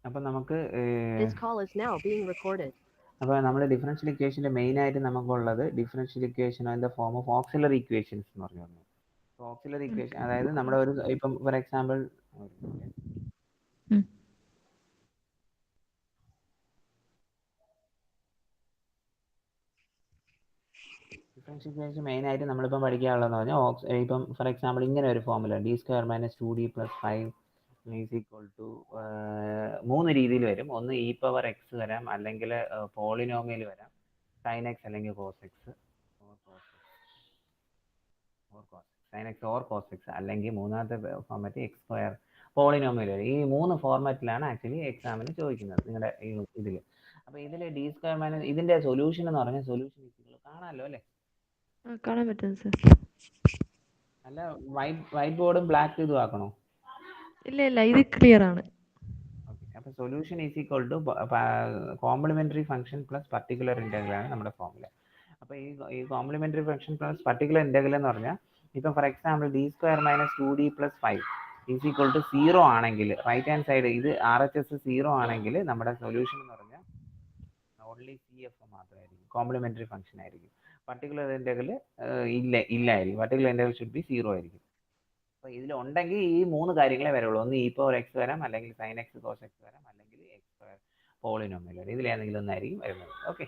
അപ്പം നമുക്ക് This call is now being recorded. അപ്പോൾ നമ്മുടെ ഡിഫറൻഷ്യൽ ഇക്വേഷൻ്റെ മെയിനായിട്ട് നമുക്കുള്ളത് differential equation in the form of auxiliary equations എന്ന് പറഞ്ഞു. അപ്പോൾ ഓക്സിലറി ഇക്വേഷൻ അതായത് നമ്മുടെ ഒരു ഇപ്പം ഫോർ എക്സാമ്പിൾ ഡിഫറൻഷ്യൽ ഇക്വേഷൻ മെയിനായിട്ട് നമ്മളിപ്പം പഠിക്കാനുള്ളതെന്ന് പറഞ്ഞാൽ ഇപ്പം ഫോർ എക്സാമ്പിൾ ഇങ്ങനെ ഒരു formula d² - 2d + 5 is equal to 3 രീതിയിൽ വരും. ഒന്ന് e⁻x വരാം, അല്ലെങ്കിൽ പോളിനോമിയൽ വരാം, sin x അല്ലെങ്കിൽ cos x sin x or cos x, അല്ലെങ്കിൽ മൂന്നാമത്തെ ഫോർമാറ്റ് x² പോളിനോമിയൽ വരും. ഈ 3 ഫോർമാറ്റിലാണ് ആക്ച്വലി എക്സാമിന് ചോദിക്കുന്നത് നിങ്ങളുടെ ഇതിൽ. അപ്പോൾ ഇതിൽ d² - ഇതിൻ്റെ സൊല്യൂഷൻ എന്ന് പറഞ്ഞാൽ സൊല്യൂഷൻ കാണാമല്ലോ അല്ലേ? കാണാൻ പറ്റും സർ. അല്ല, വൈറ്റ് ബോർഡും ബ്ലാക്ക് ഇതും ആക്കണോ? ഇല്ല, ഇത് ക്ലിയർ ആണ്. ഓക്കെ, അപ്പോൾ solution is equal to complementary function plus particular integral ആണ് നമ്മുടെ ഫോർമുല. അപ്പോൾ ഈ complementary function plus particular integral എന്ന് പറഞ്ഞാൽ ഇപ്പം for example d² - 2d + 5 is equal to 0 ആണെങ്കിൽ, റൈറ്റ് ഹാൻഡ് സൈഡ് ഇത് RHS 0 ആണെങ്കിൽ നമ്മുടെ സൊല്യൂഷൻ എന്ന് പറഞ്ഞാൽ ഓൺലി CF മാത്രമായിരിക്കും, കോംപ്ലിമെന്ററി ഫംഗ്ഷൻ ആയിരിക്കും. പർട്ടിക്കുലർ ഇൻ്റഗ്രൽ ഇല്ലായിരിക്കും. പർട്ടിക്കുലർ ഇൻ്റഗ്രൽ ഷുഡ് ബി 0 ആയിരിക്കും. അപ്പോൾ ഇതിലുണ്ടെങ്കിൽ ഈ 3 കാര്യങ്ങളെ വരുള്ളൂ. ഒന്ന് e⁻x വരാം, അല്ലെങ്കിൽ sin x cos x വരാം, അല്ലെങ്കിൽ x² പോളിനോമിയൽ വരാം. ഇതിലേതെങ്കിലും ഒന്നായിരിക്കും വരുന്നത്. ഓക്കെ,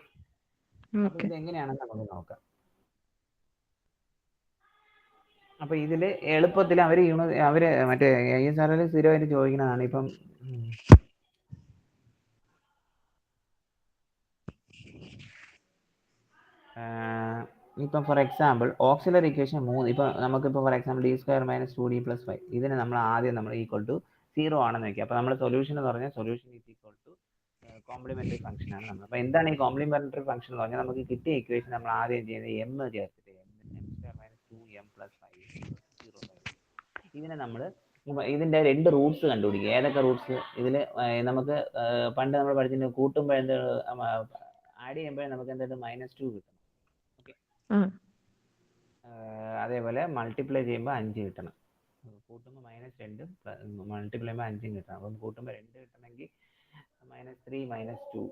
അപ്പോൾ ഇതെങ്ങനെയാണെന്ന് നമുക്ക് നോക്കാം. അപ്പോൾ ഇതിൽ എളുപ്പത്തിൽ അവർ മറ്റേ ISRL സ്ഥിരമായിട്ട് ചോദിക്കുന്നതാണ്. ഇപ്പം ഇപ്പം ഫോർ എക്സാമ്പിൾ ഓക്സിലറി ഇക്വേഷൻ 3, ഇപ്പം നമുക്കിപ്പോൾ ഫോർ എക്സാമ്പിൾ d² - 2d + 5 ഇതിന് നമ്മൾ ആദ്യം ഈക്വൽ ടു 0 ആണെന്ന് വയ്ക്കുക. അപ്പോൾ നമ്മുടെ സൊല്യൂഷൻ എന്ന് പറഞ്ഞാൽ solution is equal to complementary function ആണ് നമ്മൾ. അപ്പോൾ എന്താണ് ഈ കോംപ്ലിമെന്ററി ഫംഗ്ഷൻ എന്ന് പറഞ്ഞാൽ നമുക്ക് കിട്ടിയ ഇക്വേഷൻ നമ്മൾ ആദ്യം ചെയ്യുന്നത് m ചേർത്തിട്ട് m² - 2m + 5 0. ഇതിനെ നമ്മൾ ഇതിൻ്റെ 2 റൂട്ട്സ് കണ്ടുപിടിക്കുക. ഏതൊക്കെ റൂട്ട്സ്? ഇതിൽ നമുക്ക് പണ്ട് നമ്മൾ പഠിച്ചിട്ട് കൂട്ടുമ്പോൾ ആഡ് ചെയ്യുമ്പോൾ നമുക്ക് എന്തായിട്ട് -2 കിട്ടും. ഓക്കെ, അതേപോലെ മൾട്ടിപ്ലൈ ചെയ്യുമ്പോൾ 5 കിട്ടണം. കൂട്ടുമ്പോൾ -2, മൾട്ടിപ്ലൈ ചെയ്യുമ്പോൾ 5 കിട്ടണം. അപ്പം കൂട്ടുമ്പോൾ 2 കിട്ടണമെങ്കിൽ -3 - 2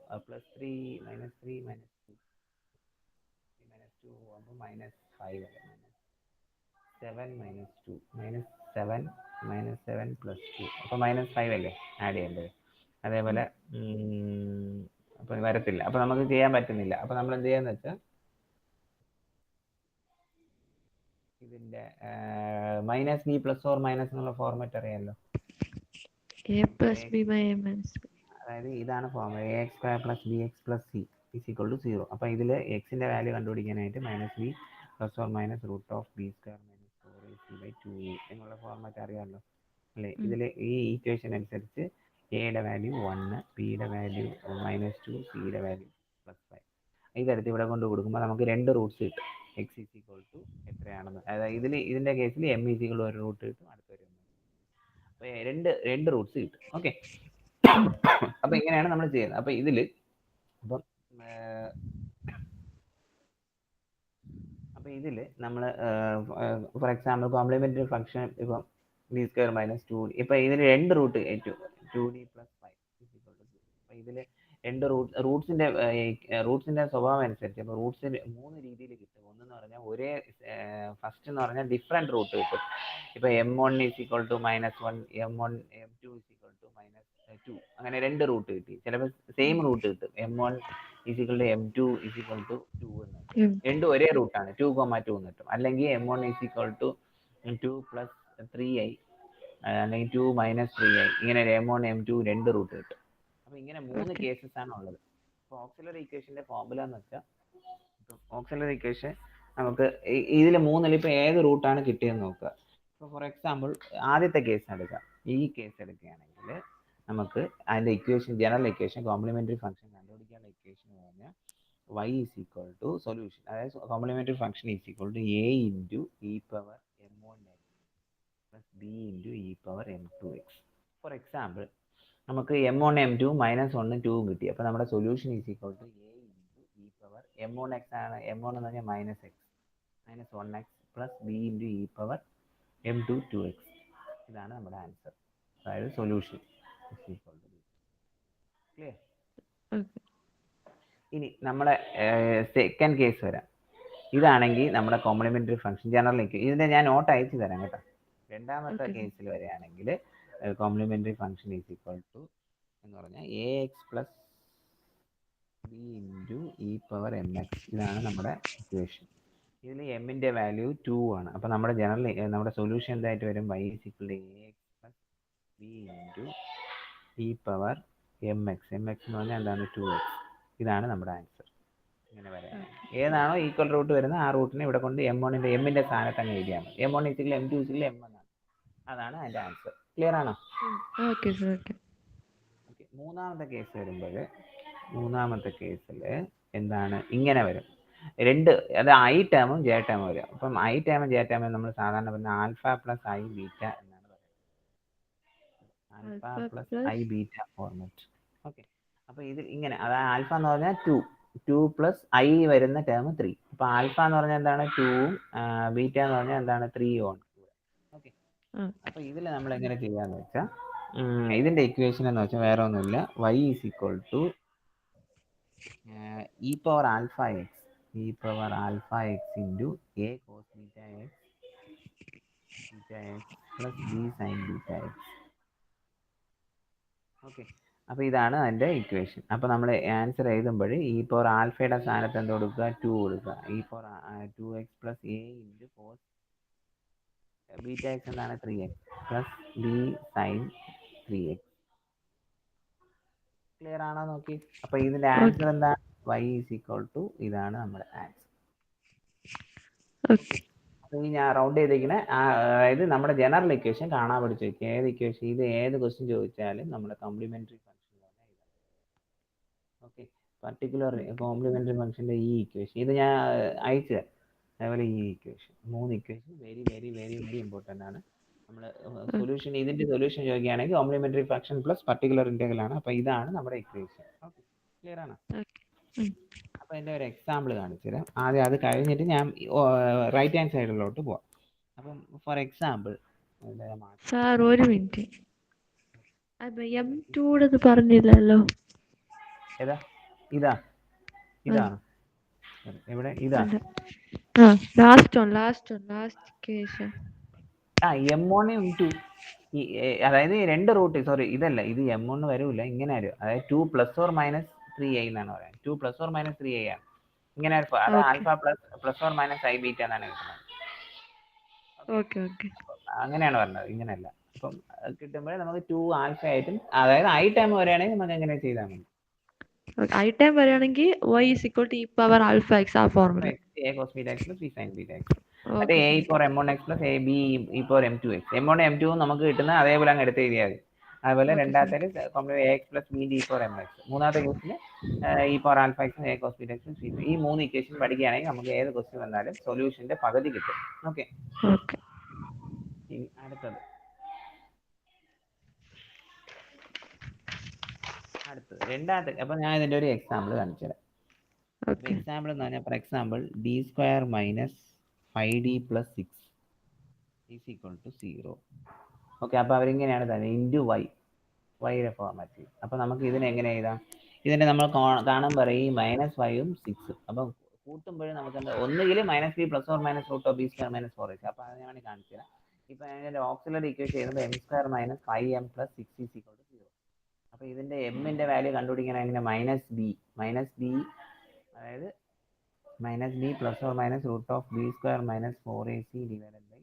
+3 -3 - 2 അപ്പോൾ -5 7 - 2 -7 -7 + 2 അപ്പോൾ -5 അല്ലേ ആഡ് ചെയ്യേണ്ടത്. അതേപോലെ അപ്പോൾ വരത്തില്ല, അപ്പോൾ നമുക്ക് ചെയ്യാൻ പറ്റുന്നില്ല. അപ്പോൾ നമ്മൾ എന്ത് ചെയ്യാന്ന് വെച്ചാൽ ഇതിൻ്റെ -b + or - എന്നുള്ള ഫോർമാറ്റ് അറിയാമല്ലോ. അതായത് ഇതാണ് ഫോർമുല ax² + bx + c = 0. അപ്പോൾ ഇതിൽ എക്സിൻ്റെ വാല്യൂ കണ്ടുപിടിക്കാനായിട്ട് -b + or - √b² - 4ac/2a എന്നുള്ള ഫോർമാറ്റ് അറിയാമല്ലോ അല്ലേ? ഇതിൽ ഈ ഈക്വേഷൻ അനുസരിച്ച് എയുടെ വാല്യൂ 1, ബിയുടെ വാല്യൂ -2, സിയുടെ വാല്യൂ +5. ഇതെടുത്ത് ഇവിടെ കൊണ്ട് കൊടുക്കുമ്പോൾ നമുക്ക് 2 റൂട്ട്സ് കിട്ടും. x = എത്രയാണെന്ന്, അതായത് ഇതിൻ്റെ കേസിൽ m = 1 റൂട്ട് കിട്ടും, അടുത്തൊരു അപ്പോൾ രണ്ട് റൂട്ട്സ് കിട്ടും. ഓക്കെ, അപ്പോൾ ഇങ്ങനെയാണ് നമ്മൾ ചെയ്യുന്നത്. അപ്പോൾ ഇതിൽ നമ്മൾ ഫോർ എക്സാമ്പിൾ കോംപ്ലിമെന്ററി ഫംഗ്ഷൻ ഇപ്പം d² - 2d, ഇപ്പം ഇതിൽ 2 റൂട്ട് 2d + 5 2. അപ്പോൾ ഇതിൽ 2 റൂട്ട്സിൻ്റെ സ്വഭാവം അനുസരിച്ച് അപ്പോൾ റൂട്ട്സിന് 3 രീതിയിൽ കിട്ടും. ഒന്നെന്ന് പറഞ്ഞാൽ ഫസ്റ്റ് എന്ന് പറഞ്ഞാൽ ഡിഫറെൻറ്റ് റൂട്ട് കിട്ടും. ഇപ്പോൾ m1 = -1, m1 m2 = -2, അങ്ങനെ 2 റൂട്ട് കിട്ടി. ചിലപ്പോൾ സെയിം റൂട്ട് കിട്ടും, m1 = m2 = 2 എന്ന്. രണ്ടും ഒരേ റൂട്ടാണ്, 2, 2 എന്ന് കിട്ടും. അല്ലെങ്കിൽ m1 = 2 + 3i, അല്ലെങ്കിൽ 2 - 3i, ഇങ്ങനെ m1 m2 2 റൂട്ട് കിട്ടും. അപ്പോൾ ഇങ്ങനെ 3 കേസസ് ആണ് ഉള്ളത്. അപ്പോൾ ഓക്സിലറി ഇക്വേഷൻ്റെ ഫോർമുല എന്ന് വെച്ചാൽ ഓക്സിലറി ഇക്വേഷൻ നമുക്ക് ഇതിൽ 3-ൽ ഇപ്പോൾ ഏത് റൂട്ടാണ് കിട്ടിയെന്ന് നോക്കുക. ഇപ്പോൾ ഫോർ എക്സാമ്പിൾ ആദ്യത്തെ കേസ് എടുക്കാം. ഈ കേസ് എടുക്കുകയാണെങ്കിൽ നമുക്ക് അതിൻ്റെ equation, general equation complementary function കണ്ടുപിടിക്കാനുള്ള ഇക്വേഷൻ എന്ന് പറഞ്ഞാൽ y = സൊല്യൂഷൻ, അതായത് complementary function a × e⁻m1x + b × e⁻m2x. For example നമുക്ക് m1 m2 -1 2 കിട്ടി. അപ്പോൾ നമ്മുടെ സൊല്യൂഷൻ a × e⁻m1x ആണ്. m1 എന്ന് പറഞ്ഞാൽ -1x + b × e⁻m2 2x. ഇതാണ് നമ്മുടെ ആൻസർ, അതായത് സൊല്യൂഷൻ. ക്ലിയർ? ഓക്കെ. ഇനി നമ്മുടെ സെക്കൻഡ് കേസ് വരാം. ഇതാണെങ്കിൽ നമ്മുടെ കോംപ്ലിമെന്ററി ഫംഗ്ഷൻ ജനറൽ ഇക്വേഷൻ. ഇതിന്റെ ഞാൻ നോട്ട് അയച്ചു തരാം കേട്ടോ. രണ്ടാമത്തെ ഓക്കെ. കേസിൽ വരികയാണെങ്കിൽ complementary function is equal to എന്ന് പറഞ്ഞാൽ A X plus B into E power M X. ഇതാണ് നമ്മുടെ ഇക്വേഷൻ. ഇതിൽ എമ്മിന്റെ വാല്യൂ 2 ആണ്. അപ്പോൾ നമ്മുടെ നമ്മുടെ സൊല്യൂഷൻ എന്തായിട്ട് വരും? y is equal to A X plus B into E power M X. M X എന്ന് പറഞ്ഞാൽ എന്താണ്? 2x. ഇതാണ് നമ്മുടെ ആൻസർ. ഇങ്ങനെ വരാം. ഏതാണോ ഈക്വൽ റൂട്ട് വരുന്നത് ആ റൂട്ടിനെ ഇവിടെ കൊണ്ട് എമ്മിന്റെ സ്ഥാനത്ത് അങ്ങ് എഴുതിയാൽ മതി. M1 equal M2 equal M1 ആണ്. അതാണ് അതിന്റെ ആൻസർ. ക്ലിയർ ആണോ? Okay sir. ഓക്കെ. ഓക്കെ. മൂന്നാമത്തെ കേസ് വരുമ്പോൾ മൂന്നാമത്തെ കേസിൽ എന്താണ്? ഇങ്ങനെ വരും. അത് ഐ ടേമും ജെ ടേമും വരും. അപ്പം ഐ ടേമും ജെ ടേമും നമ്മൾ സാധാരണ പറഞ്ഞ ആൽഫ പ്ലസ് ഐ ബീറ്റ എന്നാണ് പറയുന്നത്. Alpha plus I beta format. Okay. അപ്പോൾ ഇത് ഇങ്ങനെ, അതായത് ആൽഫ എന്ന് പറഞ്ഞാൽ 2 പ്ലസ് ഐ വരുന്ന ടേം 3. അപ്പൊ ആൽഫ എന്ന് പറഞ്ഞാൽ എന്താണ്? 2ഉം ബീറ്റ എന്ന് പറഞ്ഞാൽ എന്താണ്? 3 ഓൺ. ഓക്കെ. അപ്പൊ ഇതിൽ നമ്മൾ എങ്ങനെ ചെയ്യാന്ന് വെച്ചാൽ ഇതിന്റെ ഇക്വേഷൻ എന്ന് വെച്ചാൽ വേറെ ഒന്നുമില്ല. y is equal to E power alpha X into A cos beta X plus B sine beta X. Okay. അപ്പോൾ ഇതാണ് അതിൻ്റെ ഇക്വേഷൻ. അപ്പോൾ നമ്മൾ ആൻസർ എഴുതുമ്പോൾ ഇ പവർ ആൽഫയുടെ സ്ഥാനത്ത് എന്ത് കൊടുക്കുക? 2 കൊടുക്കുക. E power 2x plus A into cos beta X എന്താണ്? 3x plus B sine 3x. Clear ആണോ നോക്കി? അപ്പോൾ ഇതിൻ്റെ ആൻസർ എന്താണ്? y ഈസ് ഈക്വൽ ടു ഇതാണ് നമ്മുടെ ആൻസർ. ഓക്കെ. അപ്പോൾ ഈ ഞാൻ റൗണ്ട് ചെയ്തിരിക്കുന്ന അതായത് നമ്മുടെ ജനറൽ ഇക്വേഷൻ കാണാൻ പഠിച്ചു വയ്ക്കുക. ഏത് ഇക്വേഷൻ? ഇത് ഏത് ക്വസ്റ്റ്യൻ ചോദിച്ചാലും നമ്മുടെ complementary function. Okay. Particular complementary ഫംഗ്ഷന്റെ ഈ ഇക്വേഷൻ ഇത് ഞാൻ അയച്ചു തരാം. അതേപോലെ ഈ equation 3 equation very very very very important ആണ്. നമ്മൾ സൊല്യൂഷൻ ഇതിന്റെ സൊല്യൂഷൻ ചോദിക്കുകയാണെങ്കിൽ complementary function plus particular integral ആണ്. അപ്പോൾ ഇതാണ് നമ്മുടെ ഇക്വേഷൻ. ഓക്കെ. ക്ലിയർ ആണോ? അപ്പോൾ എൻ്റെ ഒരു എക്സാമ്പിൾ കാണിച്ചു തരാം. ആദ്യം അത് കഴിഞ്ഞിട്ട് ഞാൻ റൈറ്റ് ഹാൻഡ് സൈഡിലോട്ട് പോവാം. അപ്പം ഫോർ എക്സാമ്പിൾ സാർ ഒരു മിനിറ്റ്. M2 പറഞ്ഞില്ലല്ലോ. ഏതാ? ഇതാണ് എവിടെ? ഇതാണ് ലാസ്റ്റ് കേസ്. M1 M2 അതായത് രണ്ട് റൂട്ട്. സോറി, ഇതല്ല, ഇത് M1 വരൂല. ഇങ്ങനെ വരും. അതായത് 2 പ്ലസ് ഓർ മൈനസ് 3i എന്നാണ് പറയുന്നത്. 2 പ്ലസ് ഓർ മൈനസ് 3i ആണ്. ഇങ്ങനെ അത് alpha plus or minus I beta എന്നാണ് കിട്ടുന്നത്. ഓക്കെ. അങ്ങനെയാണ് പറഞ്ഞത്, ഇങ്ങനെയല്ല. അപ്പം കിട്ടുമ്പോൾ നമുക്ക് 2 ആൽഫ ആയിട്ടും, അതായത് ഐ ടൈം വരികയാണെങ്കിൽ നമുക്ക് എങ്ങനെ ചെയ്താൽ മതി? ഐ ടൈം വരികയാണെങ്കിൽ y is equal to e power alpha x ആ formula. a cos beta x plus b sin beta x. അത് a for m1x plus a b e for m2x. m1 m2 നമുക്ക് കിട്ടുന്ന അതേപോലെ അങ്ങ് എടുത്ത് എഴുതിയാൽ മതി. അതുപോലെ രണ്ടാമത്തെ ax plus b d for mx. മൂന്നാമത്തെ ക്വസ്റ്റിന് e for alpha x a cos beta x plus b. ഈ 3 ഇക്വേഷൻ പഠിക്കുകയാണെങ്കിൽ നമുക്ക് ഏത് ക്വസ്റ്റ്യൻ വന്നാലും സൊല്യൂഷന്റെ പകുതി കിട്ടും. ഓക്കെ. ഇനി അടുത്തത് രണ്ടാമത്തെ. അപ്പൊ ഞാൻ ഇതിന്റെ ഒരു എക്സാമ്പിൾ കാണിച്ചു തരാം. എക്സാമ്പിൾ എന്ന് പറഞ്ഞാൽ for example d² minus 5d plus 6 is equal to 0. Okay. അപ്പോൾ അവരിങ്ങനെയാണ് തന്നെ ഇൻറ്റു വൈയുടെ ഫോർമാറ്റ്. അപ്പോൾ നമുക്ക് ഇതിനെ എങ്ങനെ എഴുതാം? ഇതിനെ നമ്മൾ കാണുമ്പോൾ ഈ -5ഉം 6ഉം അപ്പം കൂട്ടുമ്പോഴും നമുക്ക് എന്താ? ഒന്നുകിൽ -b plus or minus root of b² minus 4ac. അപ്പോൾ അത് ഞാൻ കാണിച്ചു തരാം. ഇപ്പൊ അതിന്റെ ഓക്സിലറി ഇക്വേഷൻ എഴുതുമ്പോൾ m² minus 5m plus 6 is equal to 0. അപ്പൊ ഇതിന്റെ എമ്മിന്റെ വാല്യൂ കണ്ടുപിടിക്കണമെങ്കിൽ -b അതായത് -b plus or minus root of b² minus 4ac divided by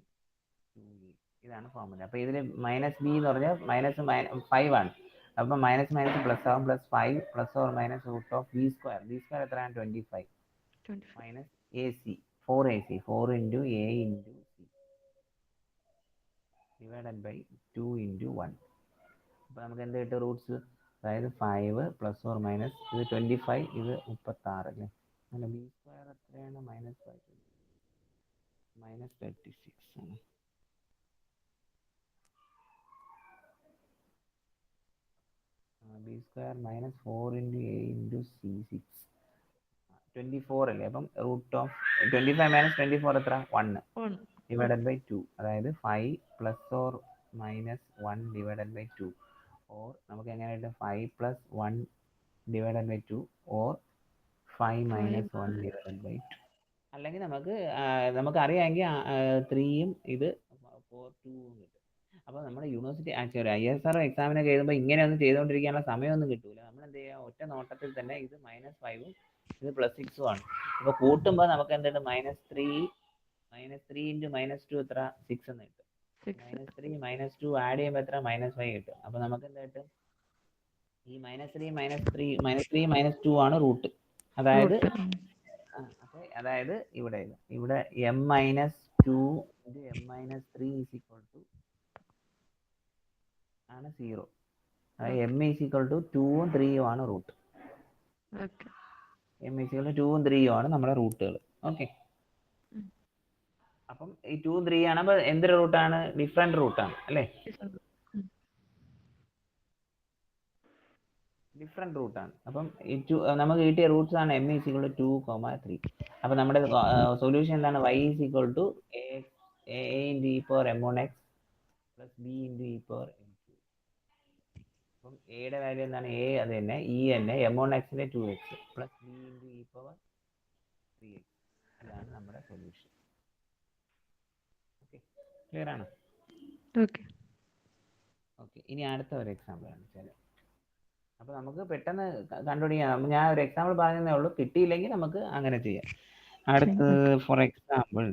2e. ഇതാണ് ഫോർമുല. അപ്പൊ ഇതിൽ -b എന്ന് പറഞ്ഞാൽ -5 ആണ്. അപ്പൊ മൈനസ് മൈനസ് പ്ലസ് ആവും. Plus 5 plus or minus root of b² എത്രയാണ്? 25 minus ac 4ac 4 into a into c divided by 2 into 1. അപ്പൊ നമുക്ക് എന്ത് കിട്ടും? റൂട്ട്സ്. അതായത് 5 പ്ലസ് ഓർ മൈനസ് ഇത് 25, ഇത് 36 അല്ലേ? അല്ല, b² എത്രയാണ്? -5 -36 ആണ്. b² minus 4 into a into c 6 24 അല്ലേ? അപ്പം റൂട്ട് ഓഫ് 25 മൈനസ് 24 എത്ര? 1 ഡിവൈഡഡ് ബൈ 2. അതായത് 5 plus or minus 1 divided by 2. Or നമുക്ക് എങ്ങനെ കിട്ടും? 5 plus 1 divided by 2 or 5 minus 1 5 divided by 2. അല്ലെങ്കിൽ നമുക്ക് അറിയാമെങ്കിൽ 3യും ഇത് 4 2 കിട്ടും. അപ്പോൾ നമ്മുടെ യൂണിവേഴ്സിറ്റി ആക്ച്വലി ISR എക്സാമിനൊക്കെ എഴുതുമ്പോൾ ഇങ്ങനെയൊന്നും ചെയ്തുകൊണ്ടിരിക്കാനുള്ള സമയമൊന്നും കിട്ടൂല. നമ്മൾ എന്ത് ചെയ്യുക, ഒറ്റ നോട്ടത്തിൽ തന്നെ ഇത് -5ഉം ഇത് +6ഉം ആണ്. അപ്പോൾ കൂട്ടുമ്പോൾ നമുക്ക് എന്തുണ്ട്, -3 ഇൻറ്റു -2 എത്ര, 6 എന്ന് കിട്ടും. 6 -3 -2 ആഡ് ചെയ്യുമ്പോൾ എത്ര, -5 കിട്ടും. അപ്പോൾ നമുക്ക് എന്താ കിട്ടും, ഈ -3 -2 ആണ് റൂട്ട്. അതായത് അതായത് ഇവിടെ m-2 m-3 ആണ് 0. അതായത് m 2ഉം 3ഉം ആണ് റൂട്ട്. ഓക്കെ. m 2ഉം 3ഉം ആണ് നമ്മുടെ റൂട്ടുകൾ. ഓക്കെ. അപ്പം ഈ 2 3 ആണ്. അപ്പോൾ എന്തൊരു റൂട്ടാണ്, ഡിഫറെന്റ് റൂട്ടാണ് അല്ലേ, ഡിഫറെന്റ് റൂട്ടാണ്. അപ്പം ഈ നമുക്ക് കിട്ടിയ റൂട്ട്സ് ആണ് m 2, 3. അപ്പം നമ്മുടെ സൊല്യൂഷൻ എന്താണ്, y a into e power m1x plus b into e power m2. അപ്പം എയുടെ വാല്യൂ എന്താണ്, a അത് തന്നെ, e തന്നെ, m1x-ന്റെ 2x plus b into e power 3x. ഇതാണ് നമ്മുടെ സൊല്യൂഷൻ. ഓക്കെ, ക്ലിയർ ആണ്? ഓക്കെ. ഓക്കെ, ഇനി അടുത്ത ഒരു എക്സാമ്പിൾ ആണ് വെച്ചാൽ, അപ്പോൾ നമുക്ക് പെട്ടെന്ന് കണ്ടുപിടിക്കാം. ഞാൻ ഒരു എക്സാമ്പിൾ പറഞ്ഞതേ ഉള്ളൂ, കിട്ടിയില്ലെങ്കിൽ നമുക്ക് അങ്ങനെ ചെയ്യാം. അടുത്ത് ഫോർ എക്സാമ്പിൾ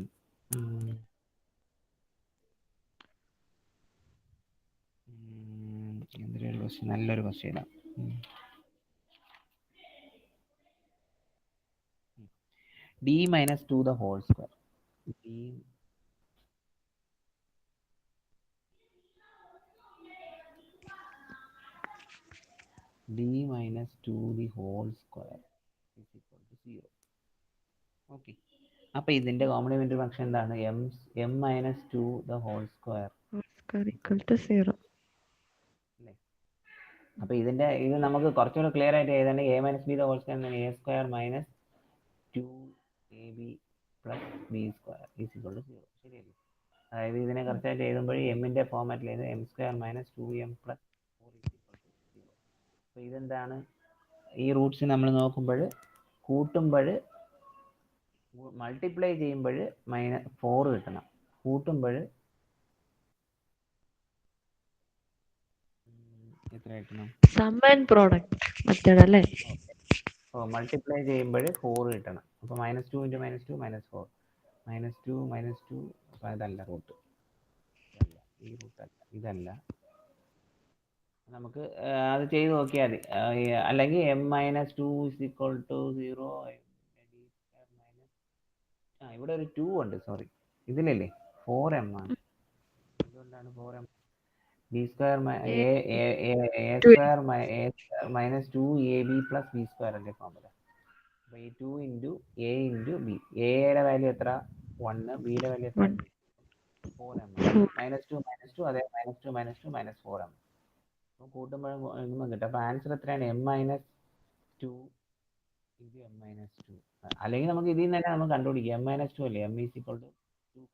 എന്തൊരു ക്വസ്റ്റ്യൻ, നല്ലൊരു ക്വസ്റ്റ്യനാണ്. d-2 the whole square. d-2 the whole square is equal to 0. Okay. അപ്പോൾ ഇതിന്റെ കോംപ്ലിമെന്ററി ഫംഗ്ഷൻ എന്താണ്, m-2 the whole square equal to 0. അല്ലേ? അപ്പോൾ ഇത് നമുക്ക് കുറച്ചുകൂടെ ക്ലിയർ ആയിട്ട് എഴുതേണ്ട, a - b the whole square എന്താണ്, a² - 2ab plus b square is equal to 0. ശരിയല്ലേ? അതായത് ഇതിനെ കറക്റ്റായിട്ട് എഴുതുമ്പോൾ എമ്മിന്റെ ഫോമാറ്റിൽ എഴുതും m² - 2m plus 4 is equal to 0. അപ്പോൾ ഇതെന്താണ്, ഈ റൂട്ട്സ് നമ്മൾ നോക്കുമ്പോൾ കൂട്ടുമ്പോൾ മൾട്ടിപ്ലൈ ചെയ്യുമ്പോൾ -4 കിട്ടണം, കൂട്ടുമ്പോൾ എത്ര കിട്ടണം, സം ആൻഡ് പ്രോഡക്റ്റ് മെത്തേഡ് അല്ലേ? മൾട്ടിപ്ലൈ ചെയ്യുമ്പോൾ 4 കിട്ടണം. അപ്പോൾ -2 × -2 -4, -2 അപ്പോൾ അതല്ല റൂട്ട്, ഈ റൂട്ടല്ല, ഇതല്ല. നമുക്ക് അത് ചെയ്ത് നോക്കിയാൽ മതി. അല്ലെങ്കിൽ m-2 = 0. ഇവിടെ ഒരു 2 ഉണ്ട്, സോറി, ഇതിലല്ലേ 4m ആണ്. എന്തുകൊണ്ടാണ് 4m? b² - 2ab plus b² അല്ലേ ഫോർമുല. അപ്പോൾ ഈ 2 × a × b, എയുടെ വാല്യൂ എത്ര, 1, ബിയുടെ വാല്യൂ എത്ര, 4m. -2 -2 അതെ, -2 -2 -4m. അപ്പോൾ കൂട്ടുമ്പോഴും കിട്ടും. അപ്പോൾ ആൻസർ എത്രയാണ്, m-2 × m-2. അല്ലെങ്കിൽ നമുക്ക് ഇതിൽ നിന്ന് തന്നെ നമുക്ക് കണ്ടുപിടിക്കാം, m-2 അല്ലേ, m = 2, 2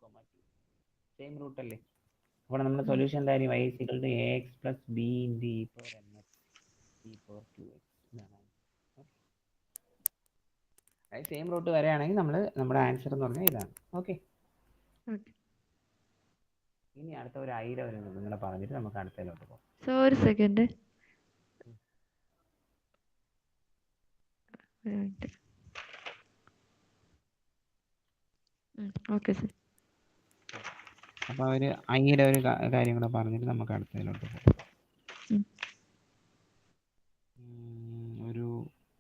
സെയിം റൂട്ട് അല്ലേ. അപ്പോൾ നമ്മുടെ സൊല്യൂഷൻ എന്തായാലും y = ax plus b into e power mx e power 2x. അതായത് സെയിം റൂട്ട് വരെയാണെങ്കിൽ നമ്മുടെ ആൻസർ എന്ന് പറഞ്ഞാൽ ഇതാണ്. ഓക്കെ. ഇനി അടുത്ത ഒരു 1000 നിങ്ങളെ പറഞ്ഞിട്ട് നമുക്ക് അടുത്തതിലോട്ട് പോകാം. ഒരു സെക്കൻഡ്. Okay sir. അപ്പോൾ അവർ 1000 കാര്യം കൂടെ പറഞ്ഞിട്ട് നമുക്ക് അടുത്തതിലോട്ട് പോകാം. ഒരു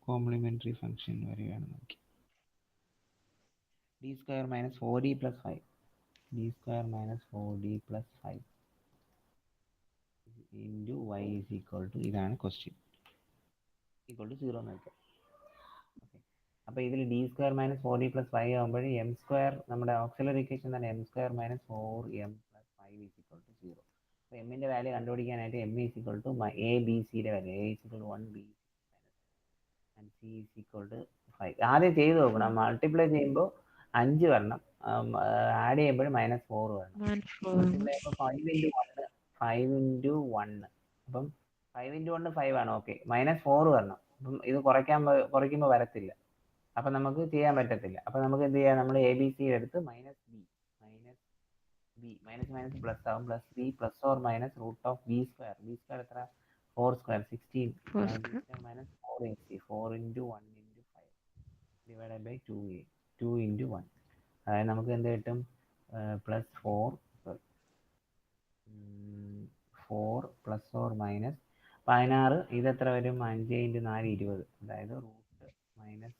കോംപ്ലിമെന്ററി ഫംഗ്ഷൻ വരികയാണ് നമുക്ക്. d² - 4d plus 5 d² - 4d plus 5 into y = ഇതാണ് ക്വസ്റ്റ്യൻ, = 0 നോക്കാം. ഓക്കെ. അപ്പോൾ ഇതിൽ d² - 4d plus 5 ആകുമ്പോൾ m² നമ്മുടെ ഓക്സിലറി ഇക്വേഷൻ തന്നെ, m² - 4m plus 5 = 0. അപ്പോൾ എമ്മിൻ്റെ വാല്യൂ കണ്ടുപിടിക്കാനായിട്ട് m = a b cയുടെ value, a = 1 b and c = 5 ആദ്യം ചെയ്ത് നോക്കണം. മൾട്ടിപ്ലൈ ചെയ്യുമ്പോൾ 5 വരണം, ആഡ് ചെയ്യുമ്പോൾ -4 വരണം. മൾട്ടിപ്ലൈ ചെയ്യുമ്പോൾ 5 × 1 അപ്പം 5 × 1 5 ആണ്. ഓക്കെ, -4 വരണം. അപ്പം ഇത് കുറയ്ക്കുമ്പോൾ വരത്തില്ല. അപ്പം നമുക്ക് ചെയ്യാൻ പറ്റത്തില്ല. അപ്പം നമുക്ക് എന്ത് ചെയ്യാം, നമ്മൾ എ ബി സി എടുത്ത് minus B minus minus plus ആവും, plus B plus or minus root of B square എത്ര 4 square 16 4 B square. Square minus 4 into 1 into 5 divided by 2 into 1. അതായത് നമുക്ക് എന്ത് കിട്ടും, പ്ലസ് 4 പ്ലസ് ഓർ മൈനസ് 16. ഇതെത്ര വരും, 5 into 4 20. അതായത് root minus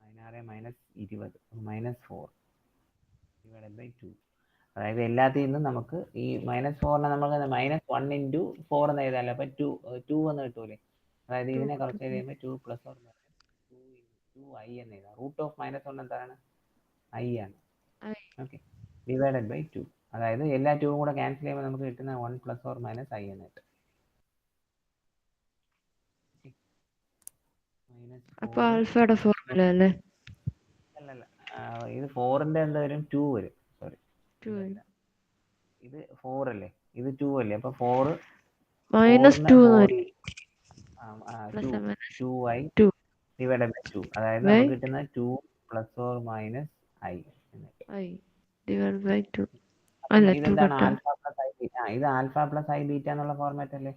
16 minus 20 minus 4 divided by 2. അതായത് എല്ലാത്തിൽ നിന്നും നമുക്ക് ഈ -4 നമുക്ക് -1 ഇൻറ്റു 4 എന്ന് എഴുതാമല്ലോ. അപ്പം 2 എന്ന് കിട്ടൂലേ. അതായത് ഇതിനെ കുറച്ച് കഴിയുമ്പോൾ 2 പ്ലസ് ഓർ മൈനസ് 2i എന്ന് എഴുതാം. റൂട്ട് ഓഫ് -1 എന്താണ്, i ആണ്. I. Okay, divided by 2. അതായത് എല്ലാ 2 കൂടെ ക്യാൻസൽ ചെയ്യുമ്പോൾ നമുക്ക് കിട്ടുന്ന 1 പ്ലസ് ഓർ മൈനസ് i എന്ന് കിട്ടും. അപ്പൊ ആൽഫയുടെ ഫോർമുല അല്ലേ? അല്ലല്ല, ഇത് 4ന്റെ എന്താ വരും, 2 വരും. സോറി, 2 ഇത് 4 അല്ലേ, ഇത് 2 അല്ലേ. അപ്പൊ 4 -2 എന്ന് വരും. 2i -2 divided by 2. അതായത് നമുക്ക് കിട്ടുന്ന 2 plus or minus i. i divided by 2. അല്ല 2 ഇതെന്താണ്, കട്ടാ. Alpha plus I beta. ഇത് ആൽഫ പ്ലസ് ഐ ബീറ്റ എന്നുള്ള ഫോർമാറ്റ് അല്ലേ.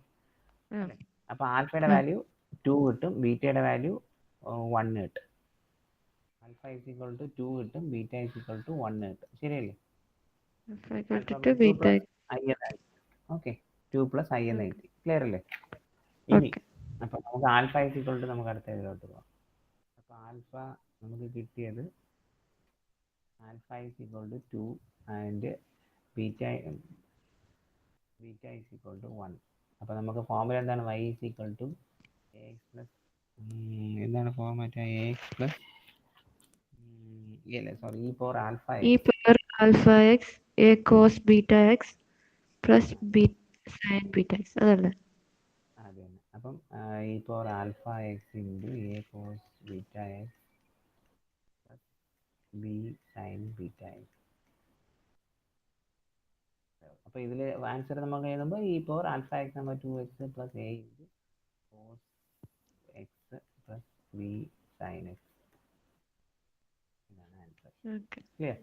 അപ്പൊ ആൽഫയുടെ വാല്യൂ 2 കിട്ടും, ബീറ്റയുടെ വാല്യൂ 1 കിട്ടും. ആൽഫ ഇസ് ഈക്വൽ ടു 2 കിട്ടും, ബീറ്റ ഇസ് ഈക്വൽ ടു 1 കിട്ടും. ശരിയല്ലേ? ഓക്കെ, 2 പ്ലസ് ഐ എന്ന് എഴുതി. ക്ലിയർ അല്ലേ? ഇനി അപ്പൊ നമുക്ക് ആൽഫ ഇസ് ഈക്വൽ ടു, നമുക്ക് അടുത്ത ഇതിലോട്ട് പോകാം. അപ്പൊ ആൽഫ നമുക്ക് കിട്ടിയത് alpha is equal to 2 and beta is equal to 1. അപ്പൊ നമുക്ക് ഫോർമുല എന്താണ്, y is equal to ax plus, എന്താണ് format, ax plus sorry e power alpha x a cos beta x plus b sin beta x അതല്ലേ? അതെ തന്നെ. അപ്പം e power alpha X into A cos beta X plus B sine beta x. അപ്പോൾ ഇതിൽ answer നമുക്ക് എഴുതുമ്പോൾ e power alpha X നമ്മൾ 2x plus A into cos X plus B sine X. ഇതാണ് ആൻസർ. ക്ലിയർ?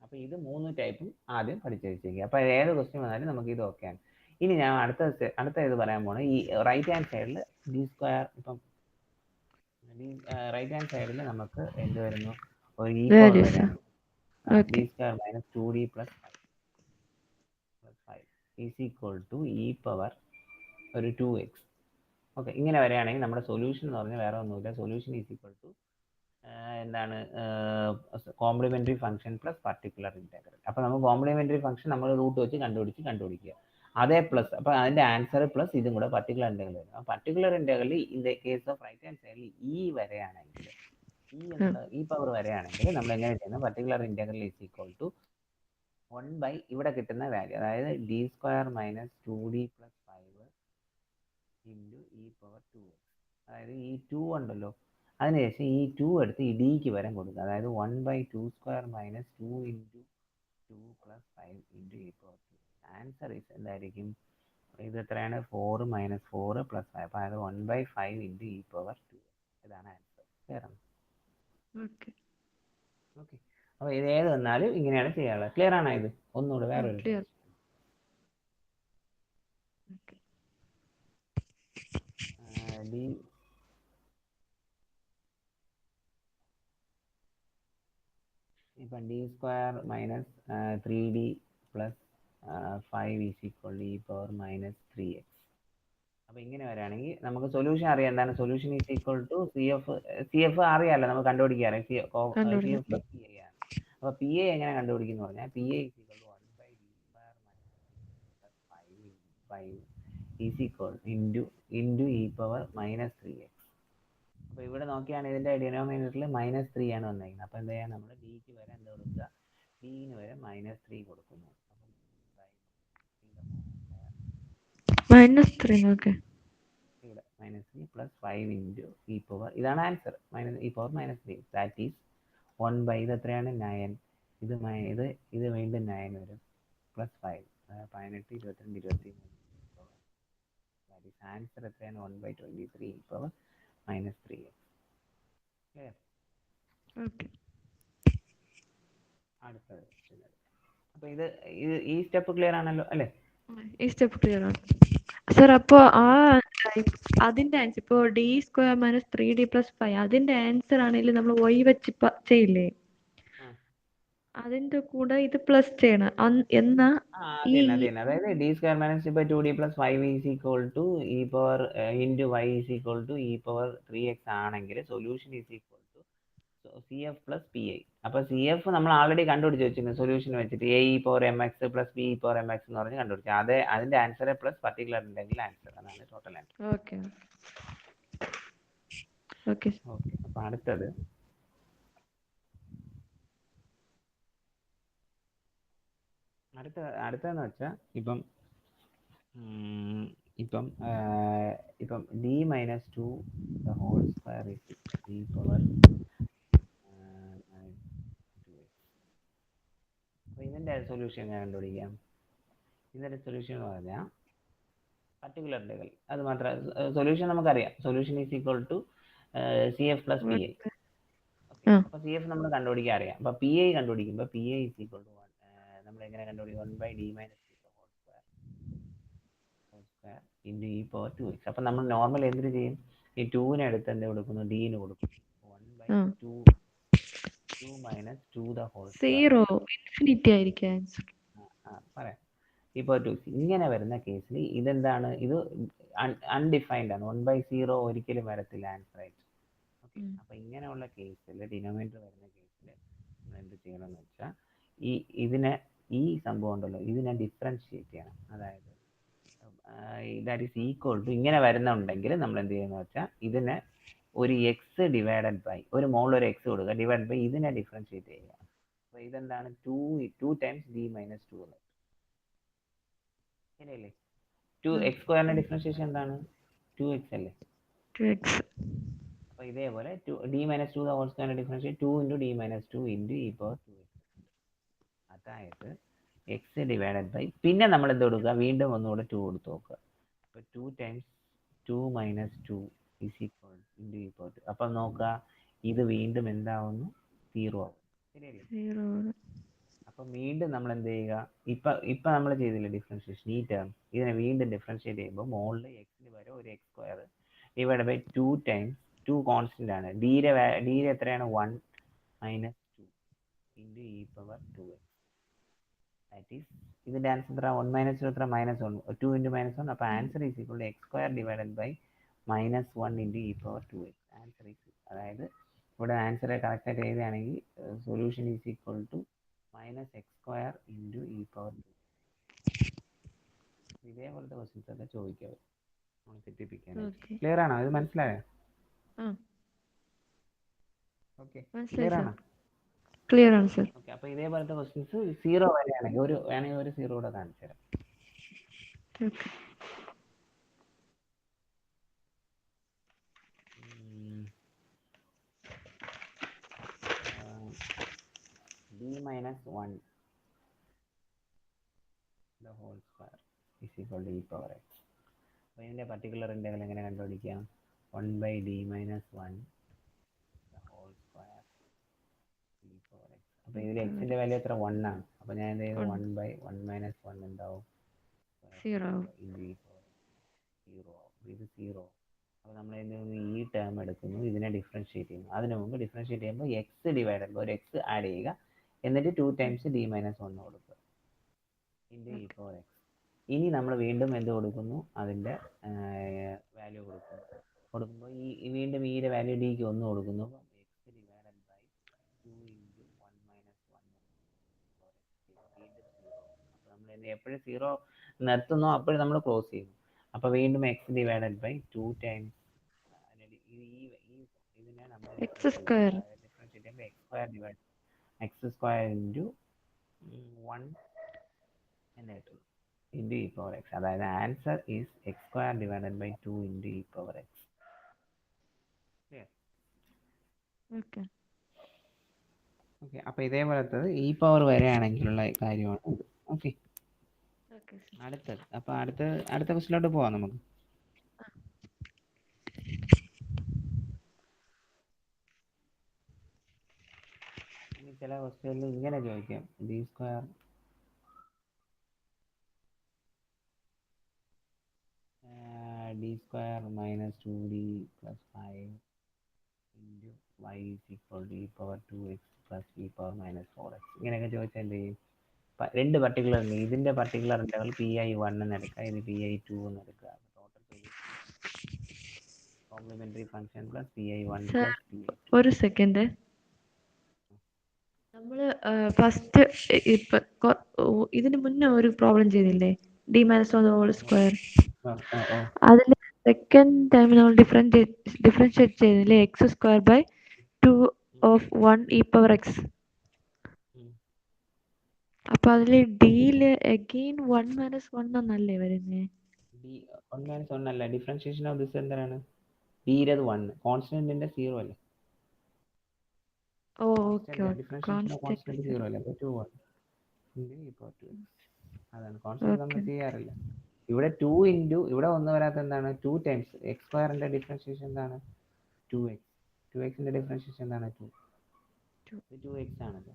അപ്പോൾ ഇത് 3 ടൈപ്പും ആദ്യം പഠിച്ചു വെച്ചേക്കുക. അപ്പോൾ ഏത് ക്വസ്റ്റ്യൻ വന്നാലും നമുക്ക് ഇത് ഓക്കെയാണ്. ഇനി ഞാൻ അടുത്ത ഇത് പറയാൻ പോണത്, ഈ റൈറ്റ് ഹാൻഡ് സൈഡിൽ ഡി സ്ക്വയർ, ഇപ്പം റൈറ്റ് ഹാൻഡ് സൈഡിൽ നമുക്ക് എന്ത് വരുന്നു, ഒരു ഇ പവർ വരാണ്. D square minus 2d plus 5 is equal to E power ഒരു 2x. ഓക്കെ, ഇങ്ങനെ വരികയാണെങ്കിൽ നമ്മുടെ സൊല്യൂഷൻ എന്ന് പറഞ്ഞാൽ വേറെ ഒന്നുമില്ല, സൊല്യൂഷൻ ഈസ് ഈക്വൽ ടു എന്താണ്, complementary function plus particular integral. അപ്പോൾ നമുക്ക് കോംപ്ലിമെന്ററി ഫംഗ്ഷൻ നമ്മൾ റൂട്ട് വെച്ച് കണ്ടുപിടിക്കുക. അതേ പ്ലസ്, അപ്പോൾ അതിന്റെ ആൻസർ പ്ലസ് ഇതും കൂടെ പർട്ടിക്കുലർ ഇന്റഗ്രൽ വരും. ആ particular integral in the case of right hand സൈഡിൽ ഇ വരെയാണെങ്കിൽ, ഈ പവർ വരെയാണെങ്കിൽ നമ്മൾ എങ്ങനെ ചെയ്യുന്നത്, particular integral is equal to 1 by ഇവിടെ കിട്ടുന്ന വാല്യൂ, അതായത് D square minus 2d plus 5 into E power 2x. അതായത് ഈ 2 ഉണ്ടല്ലോ, അതിനുശേഷം ഈ 2 എടുത്ത് ഈ ഡിക്ക് വരം കൊടുക്കുക. അതായത് 1 by 2 square minus 2 into 2 plus 5 into E power 2. Answer എന്തായിരിക്കും, ഇത് എത്രയാണ്, 4 മൈനസ് 4 പ്ലസ് 5. അപ്പോൾ അതായത് 1 ബൈ 5 ഇൻറ്റു ഇ പവർ 2. ഇതാണ് ആൻസർ. ക്ലിയർ ആണ്? ഓക്കെ. അപ്പോൾ ഇത് ഏത് വന്നാലും ഇങ്ങനെയാണ് ചെയ്യാനുള്ളത്. ക്ലിയർ ആണോ? ഇത് ഒന്നുകൂടെ വേറൊരു ഡി ഇപ്പം D square minus 3d plus 5 is equal to E power minus 3x. അപ്പോൾ ഇങ്ങനെ വരികയാണെങ്കിൽ നമുക്ക് സൊല്യൂഷൻ അറിയാം. എന്താണ് solution? Is equal to C F അറിയാമല്ലോ, നമുക്ക് കണ്ടുപിടിക്കാറ് C F plus P I ആണ്. അപ്പോൾ പി ഐ എങ്ങനെ കണ്ടുപിടിക്കുന്നു പറഞ്ഞാൽ, P I is equal to 1 by D square minus 5 is equal into E power minus 3x. അപ്പോൾ ഇവിടെ നോക്കിയാണ് ഇതിൻ്റെ ഡിനോമിനേറ്ററിൽ -3 ആണ് വന്നിരിക്കുന്നത്. അപ്പോൾ എന്താ ചെയ്യുക, നമ്മൾ ഡിക്ക് വരെ എന്താ കൊടുക്കുക, ഡിന് വരെ -3 കൊടുക്കുന്നു. -3 ഇവിടെ -3 പ്ലസ് 5 ഇൻറ്റു ഇ പവർ, ഇതാണ് answer, E power -3. That is 1 by, ഇത് എത്രയാണ്, 9. ഇത് വീണ്ടും 9 വരും, പ്ലസ് 5, 18 22 23. ആൻസർ എത്രയാണ് 1/23 പവർ -3x. ക്ലിയർ? ഓക്കെ. അടുത്തത്. അപ്പൊ ഈ സ്റ്റെപ്പ് ക്ലിയർ ആണല്ലോ അല്ലേ? ഈ സ്റ്റെപ്പ് ക്ലിയർ ആണ് സർ. അപ്പോൾ അതിന്റെ ആൻസർ ഇപ്പോൾ d² - 3d + 5 അതിന്റെ ആൻസർ ആണെങ്കിൽ നമ്മൾ y വെച്ച് ചെയ്യില്ലേ? അതിന്റെ കൂടെ ഇത് പ്ലസ് ചെയ്യണം എന്നാ ഈ അതായത് d² - 2d + 5 = e power into y = e power 3x ആണെങ്കിൽ സൊല്യൂഷൻ CF + PI. അപ്പൊ CF നമ്മൾ ആൾറെഡി കണ്ടുപിടിച്ച് വെച്ചിരുന്നു സൊല്യൂഷൻ വെച്ചിട്ട് ae⁴mx + b⁴mx എന്ന് പറഞ്ഞ് കണ്ടുപിടിച്ചു. അതിന്റെ ആൻസർ പ്ലസ് പർട്ടിക്കുലർ ഉണ്ടെങ്കിൽ ആൻസർ, അതാണ് ടോട്ടൽ ആൻസർ. Okay okay. അപ്പൊ അടുത്തതെന്ന് വെച്ചാൽ ഇപ്പം d - 2 the whole square is e power 2x. അപ്പൊ ഇതിന്റെ സൊല്യൂഷൻ ഞാൻ കണ്ടുപിടിക്കാം. ഇതിന്റെ സൊല്യൂഷൻ എന്ന് പറഞ്ഞാൽ പർട്ടിക്കുലർ ഉണ്ടെങ്കിൽ അത് മാത്രം സൊല്യൂഷൻ നമുക്കറിയാം. Solution CF + PI. അപ്പൊ CF നമ്മൾ കണ്ടുപിടിക്കാൻ അറിയാം. അപ്പൊ PI കണ്ടുപിടിക്കുമ്പോൾ PI = നമ്മൾ എങ്ങനെ കണ്ടുപിടിക്കും? 1/d - 2 into e power 2x. അപ്പൊ നമ്മൾ നോർമൽ എന്തിനു ചെയ്യും? ഈ 2നെ എടുത്ത് എന്ത് കൊടുക്കുന്നു? d-ന് കൊടുക്കും. 1/2 2 - 2 the whole square. 0 ഇൻഫിനിറ്റി ആയിരിക്കും ആൻസർ. പറയാം. ഇപ്പോൾ ഇങ്ങനെ വരുന്ന കേസിൽ ഇതെന്താണ്? ഇത് അൺഡിഫൈൻഡ് ആണ്. 1/0 ഒരിക്കലും വരത്തില്ല ആൻസർ ആയിട്ട്. ഓക്കെ. അപ്പൊ ഇങ്ങനെയുള്ള കേസിൽ ഡിനോമിനേറ്റർ വരുന്ന കേസിൽ നമ്മൾ എന്ത് ചെയ്യണമെന്ന് വെച്ചാൽ ഈ സംഭവം ഉണ്ടല്ലോ, ഇതിനെ ഡിഫറൻഷിയേറ്റ് ചെയ്യണം. അതായത് ദാറ്റ് ഈസ് ഈക്വൽ ടു ഇങ്ങനെ വരുന്നുണ്ടെങ്കിൽ നമ്മൾ എന്ത് ചെയ്യുന്നത് വെച്ചാൽ ഇതിനെ ഒരു എക്സ് ഡിവൈഡഡ് ബൈ ഒരു മോളിൽ ഒരു എക്സ് കൊടുക്കുക, ഡിവൈഡ് ബൈ ഇതിനെ ഡിഫറൻഷിയേറ്റ് ചെയ്യുക. അപ്പൊ ഇതെന്താണ്? 2 ടൈംസ് d - 2 ശരിയല്ലേ? 2x² ഡിഫറൻഷിയേഷൻ എന്താണ്? 2x അല്ലേ? 2x. അപ്പൊ ഇതേപോലെ d - 2 the whole square differentiate 2 × d - 2 × e power 2x. അതായത് എക്സ് ഡിവൈഡഡ് ബൈ പിന്നെ നമ്മൾ എന്ത് കൊടുക്കുക? വീണ്ടും ഒന്നുകൂടെ 2 കൊടുത്ത് നോക്കുക. അപ്പൊ 2 ടൈംസ് 2 - 2 × e പവർ 2. അപ്പൊ നോക്കുക, ഇത് വീണ്ടും എന്താവുന്നു? 0 ആവും. ശരിയല്ലേ? അപ്പൊ വീണ്ടും നമ്മൾ എന്ത് ചെയ്യുക? ഇപ്പൊ നമ്മൾ ചെയ്തില്ല ഡിഫറൻഷിയേഷൻ, ഈ ടേം ഇതിനെ വീണ്ടും ഡിഫറൻഷിയേറ്റ് ചെയ്യുമ്പോൾ മുകളിൽ എക്സിന് വരെ ഒരു x² divide by 2 times 2 constant ആണ്. d എത്രയാണ്? 1 - 2 × e power 2x. That is ഇതിന്റെ ആൻസർ എത്ര? 1 - 2 എത്ര? -1. 2 × -1. അപ്പൊ answer is equal to x² divided by -1 × e power 2x. Answer is, അതായത് ഇവിടെ ആൻസർ കറക്റ്റ് ആയിട്ട് എഴുതുകയാണെങ്കിൽ solution is equal to -x² × e power 2. ഇതേപോലത്തെ ക്വസ്റ്റ്യൻസ് ഒക്കെ ചോദിക്കാം നമ്മൾ തെറ്റിപ്പിക്കാനായിട്ട്. ക്ലിയർ ആണോ? ഇത് മനസ്സിലായോ? ഓക്കെ, ക്ലിയർ ആണോ? ക്ലിയർ ആണ് സർ. ഓക്കെ. അപ്പൊ ഇതേപോലത്തെ ക്വസ്റ്റ്യൻസ് 0 വരെയാണെങ്കിൽ വേണമെങ്കിൽ ഒരു 0 കൂടെ കാണിച്ചു തരാം. d - 1 the whole square is equal to e power x. അപ്പൊ ഇതിന്റെ പർട്ടിക്കുലർ ഇന്റഗ്രൽ എങ്ങനെ കണ്ടുപിടിക്കാം? 1/d - 1 the whole square e power x. അപ്പൊ ഇതിൽ എക്സിന്റെ വാല്യൂ എത്ര? 1 ആണ്. അപ്പൊ ഞാൻ എന്ത് ചെയ്തു? 1/1 - 1 എന്താവും? 0 ആവും. ഇത് 0. അപ്പോൾ നമ്മൾ ഈ ടേം എടുക്കുന്നു, ഇതിനെ ഡിഫറൻഷിയേറ്റ് ചെയ്യുന്നു. അതിന് മുമ്പ് ഡിഫറൻഷിയേറ്റ് ചെയ്യുമ്പോൾ എക്സ് ഡിവൈഡഡ് ബൈ ഒരു എക്സ് ആഡ് ചെയ്യുക, എന്നിട്ട് 2 ടൈംസ് d - 1 കൊടുക്കുക × e പവർ x. ഇനി നമ്മൾ വീണ്ടും എന്ത് കൊടുക്കുന്നു? അതിന്റെ വാല്യൂ കൊടുക്കുമ്പോൾ ഈ വീണ്ടും ഈയുടെ വാല്യൂ ഡിക്ക് 1 കൊടുക്കുന്നു. എക്സ് ഡിവൈഡഡ് ബൈ 2 × 1 - 1 വീണ്ടും 0. അപ്പോൾ നമ്മൾ എപ്പോഴും 0 നിർത്തുന്നു അപ്പോഴും നമ്മൾ ക്ലോസ് ചെയ്യുന്നു. അപ്പൊ വീണ്ടും എക്സ് ഡിവൈഡഡ് ബൈ 2 ടൈംസ് ഇതിനെ നമ്മൾ x² ഡിഫറൻഷിയേറ്റ് ചെയ്യുമ്പോൾ x² × 1 എന്ന് കിട്ടും × e പവർ x. അതായത് answer is x² divided by 2 × e power x. Okay. അപ്പൊ ഇതേപോലത്തത് e പവർ വരെയാണെങ്കിലുള്ള കാര്യമാണ്. ഓക്കെ. അടുത്ത ക്വസ്റ്റിലോട്ട് പോവാം നമുക്ക്. ചില ക്വസ്റ്റ്യനിൽ ഇങ്ങനെ ചോദിക്കാം D square D square minus 2d plus 5 into Y is equal to E power 2x plus E power minus 4x ഇങ്ങനെയൊക്കെ ചോദിച്ചാൽ എന്ത് ചെയ്യും? രണ്ട് പർട്ടിക്കുലർ ഉണ്ട്. ഇതിന്റെ പർട്ടിക്കുലർ ഇന്റർവൽ PI1 എന്ന് എടുക്കുക, ഇത് PI2 എന്ന് എടുക്കുക. Total solution complementary function plus PI1 sir plus PI2. ഒരു സെക്കൻഡ്. നമ്മള് ഫസ്റ്റ് ഇപ്പൊ ഇതിന് മുന്നേ ഒരു പ്രോബ്ലം ചെയ്തില്ലേ, d മൈനസ് 1 ഹോൾ സ്ക്വയർ. അതിൽ സെക്കൻഡ് ടൈം നമ്മൾ ഡിഫറൻഷിയേറ്റ് ചെയ്തില്ലേ, X square by 2 of 1 E power X. അപ്പൊ അതില് ഡിയില് അഗെയിൻ 1 മൈനസ് 1 എന്നല്ലേ വരുന്നേ? ഡി 1 മൈനസ് 1 അല്ല, ഡിഫറൻഷിയേഷൻ ഓഫ് ദിസ് എന്താണ്? ഡിയിലത് 1, കോൺസ്റ്റന്റിന്റെ 0 അല്ലേ? ഓ ഓക്കെ ഡിഫറൻഷിയേഷൻ ഓഫ് കോൺസ്റ്റന്റ് 0 അല്ലേ? അപ്പോൾ 2 1 അതാണ് കോൺസ്റ്റന്റ് നമ്മൾ ചെയ്യാറില്ല. ഇവിടെ 2 ഇൻറ്റു ഇവിടെ 1 വരാത്ത എന്താണ്? 2 ടൈംസ് എക്സ് സ്ക്വയറിന്റെ ഡിഫറൻഷിയേഷൻ എന്താണ്? 2x. 2xന്റെ ഡിഫറൻഷിയേഷൻ എന്താണ്? 2. 2x ആണല്ലോ.